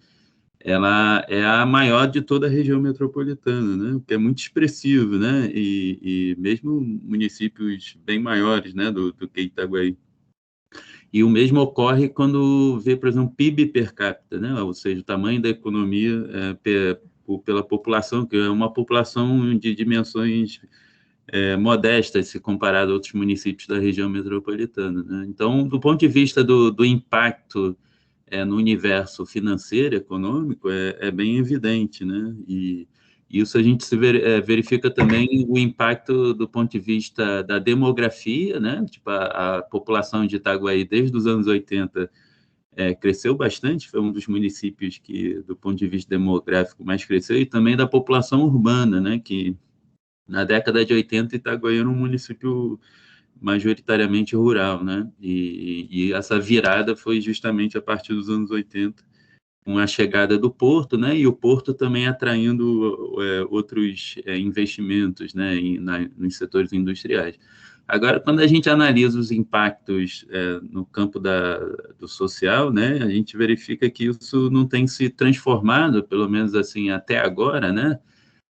ela é a maior de toda a região metropolitana, né? O que é muito expressivo, né? E mesmo municípios bem maiores, né, do que Itaguaí. E o mesmo ocorre quando vê, por exemplo, PIB per capita, né? Ou seja, o tamanho da economia pela população, que é uma população de dimensões modestas se comparado a outros municípios da região metropolitana, né? Então, do ponto de vista do impacto no universo financeiro, econômico, é bem evidente, né? E isso a gente verifica também o impacto do ponto de vista da demografia, né? Tipo, a população de Itaguaí, desde os anos 80, cresceu bastante, foi um dos municípios que, do ponto de vista demográfico, mais cresceu, e também da população urbana, né? Que na década de 80, Itaguaí era um município majoritariamente rural, né? E essa virada foi justamente a partir dos anos 80, com a chegada do porto, né? E o porto também atraindo outros investimentos, né? Nos setores industriais. Agora, quando a gente analisa os impactos no campo do social, né? A gente verifica que isso não tem se transformado, pelo menos assim até agora, né?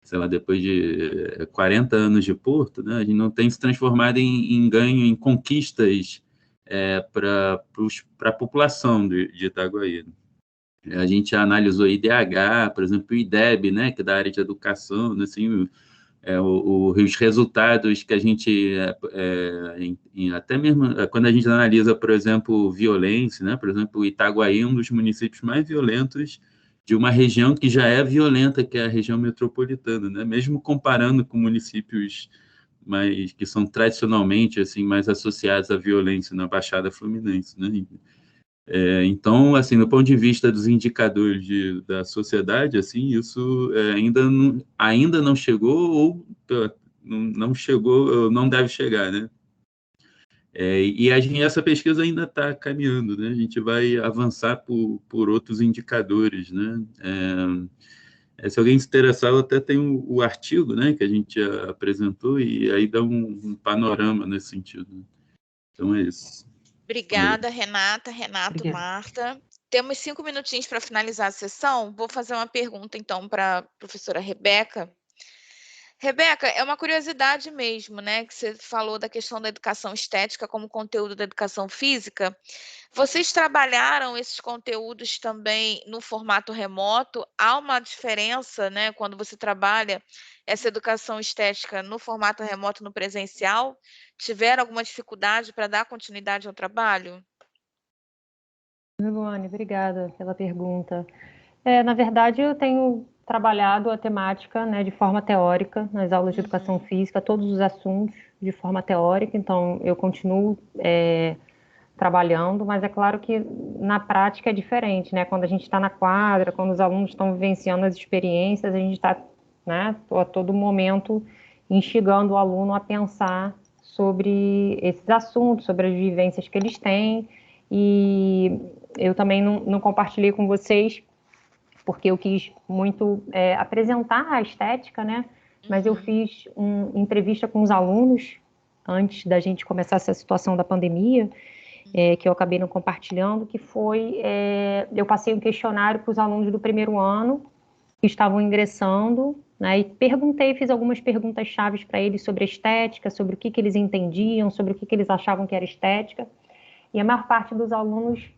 Sei lá, depois de 40 anos de Porto, né, a gente não tem se transformado em ganho, em conquistas para a população de Itaguaí. A gente analisou IDH, por exemplo, o IDEB, né, que é da área de educação, né, assim, os resultados que a gente, até mesmo quando a gente analisa, por exemplo, violência, né, por exemplo, o Itaguaí é um dos municípios mais violentos de uma região que já é violenta, que é a região metropolitana, né? Mesmo comparando com municípios que são tradicionalmente assim mais associados à violência na Baixada Fluminense, né? Então, assim, do ponto de vista dos indicadores da sociedade, assim, isso ainda não chegou, ou não chegou, não deve chegar, né? E essa pesquisa ainda está caminhando, né? A gente vai avançar por outros indicadores, né? Se alguém se interessar, eu até tem o artigo, né, que a gente apresentou, e aí dá um panorama nesse sentido. Então, é isso. Obrigada, Renata, Renato, Obrigada. Marta. Temos 5 minutinhos para finalizar a sessão. Vou fazer uma pergunta, então, para a professora Rebeca. Rebeca, é uma curiosidade mesmo, né, que você falou da questão da educação estética como conteúdo da educação física. Vocês trabalharam esses conteúdos também no formato remoto? Há uma diferença, né, quando você trabalha essa educação estética no formato remoto no presencial? Tiveram alguma dificuldade para dar continuidade ao trabalho? Luane, obrigada pela pergunta. Na verdade, eu tenho trabalhado a temática, né, de forma teórica nas aulas de educação física, todos os assuntos de forma teórica, então eu continuo trabalhando, mas é claro que na prática é diferente, né? Quando a gente está na quadra, quando os alunos estão vivenciando as experiências, a gente está, né, a todo momento instigando o aluno a pensar sobre esses assuntos, sobre as vivências que eles têm, e eu também não compartilhei com vocês porque eu quis muito apresentar a estética, né? Mas eu fiz uma entrevista com os alunos antes da gente começar essa situação da pandemia, que eu acabei não compartilhando, que foi, eu passei um questionário para os alunos do primeiro ano que estavam ingressando, né? E fiz algumas perguntas chaves para eles sobre a estética, sobre o que eles entendiam, sobre o que eles achavam que era estética. E a maior parte dos alunos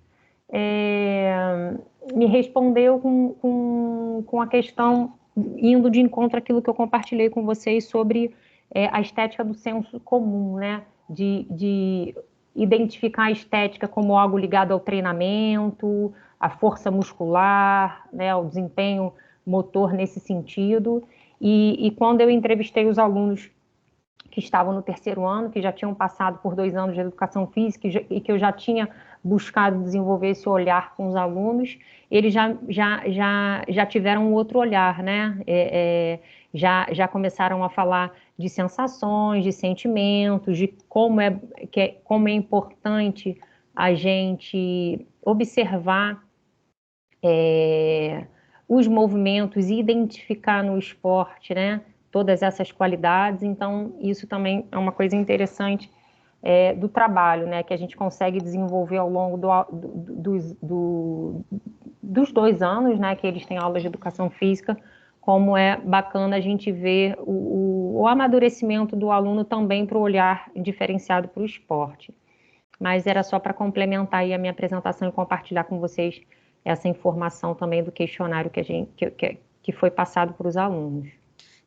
me respondeu com a questão, indo de encontro àquilo que eu compartilhei com vocês sobre a estética do senso comum, né? De identificar a estética como algo ligado ao treinamento, à força muscular, né? Ao desempenho motor nesse sentido. E quando eu entrevistei os alunos que estavam no terceiro ano, que já tinham passado por 2 anos de educação física e que eu já tinha buscado desenvolver esse olhar com os alunos, eles já tiveram um outro olhar, né? Já começaram a falar de sensações, de sentimentos, de como é importante a gente observar os movimentos e identificar no esporte, né? Todas essas qualidades. Então, isso também é uma coisa interessante do trabalho, né, que a gente consegue desenvolver ao longo dos 2 anos, né, que eles têm aulas de educação física, como é bacana a gente ver o amadurecimento do aluno também para o olhar diferenciado para o esporte. Mas era só para complementar aí a minha apresentação e compartilhar com vocês essa informação também do questionário que foi passado para os alunos.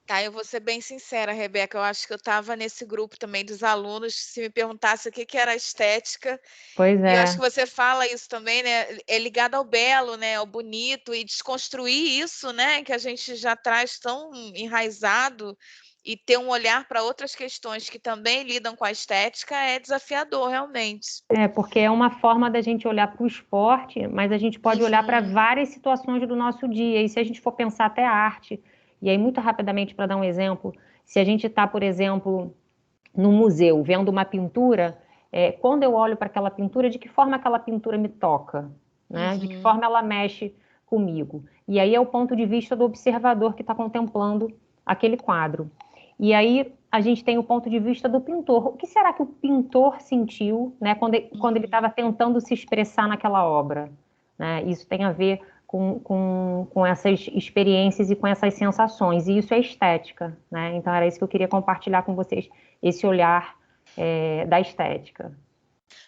Tá, eu vou ser bem sincera, Rebeca, eu acho que eu estava nesse grupo também dos alunos, se me perguntasse o que era estética, Pois e eu acho é. que você fala isso também, né, é ligado ao belo, né, ao bonito, e desconstruir isso, né, que a gente já traz tão enraizado, e ter um olhar para outras questões que também lidam com a estética é desafiador, realmente. Porque é uma forma da gente olhar para o esporte, mas a gente pode olhar para várias situações do nosso dia, e se a gente for pensar até a arte, e aí muito rapidamente para dar um exemplo, se a gente está, por exemplo, no museu, vendo uma pintura, quando eu olho para aquela pintura, de que forma aquela pintura me toca, né? De que forma ela mexe comigo. E aí é o ponto de vista do observador que está contemplando aquele quadro. E aí a gente tem o ponto de vista do pintor. O que será que o pintor sentiu, né, quando ele estava tentando se expressar naquela obra? Né? Isso tem a ver com essas experiências e com essas sensações, e isso é estética, né? Então era isso que eu queria compartilhar com vocês, esse olhar da estética.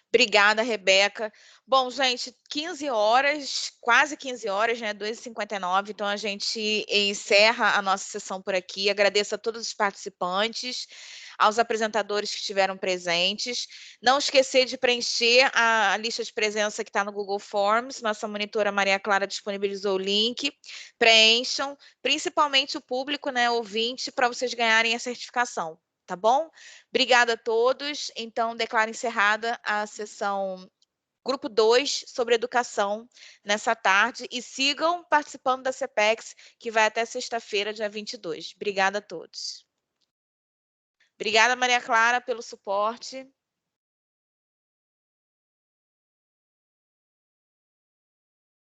Obrigada, Rebeca. Bom, gente, 15 horas, quase 15 horas, né? 2h59, então a gente encerra a nossa sessão por aqui. Agradeço a todos os participantes, aos apresentadores que estiveram presentes. Não esquecer de preencher a lista de presença que está no Google Forms. Nossa monitora Maria Clara disponibilizou o link. Preencham, principalmente o público, né, ouvinte, para vocês ganharem a certificação. Tá bom? Obrigada a todos. Então, declaro encerrada a sessão Grupo 2 sobre educação nessa tarde e sigam participando da CPEX, que vai até sexta-feira, dia 22. Obrigada a todos. Obrigada, Maria Clara, pelo suporte.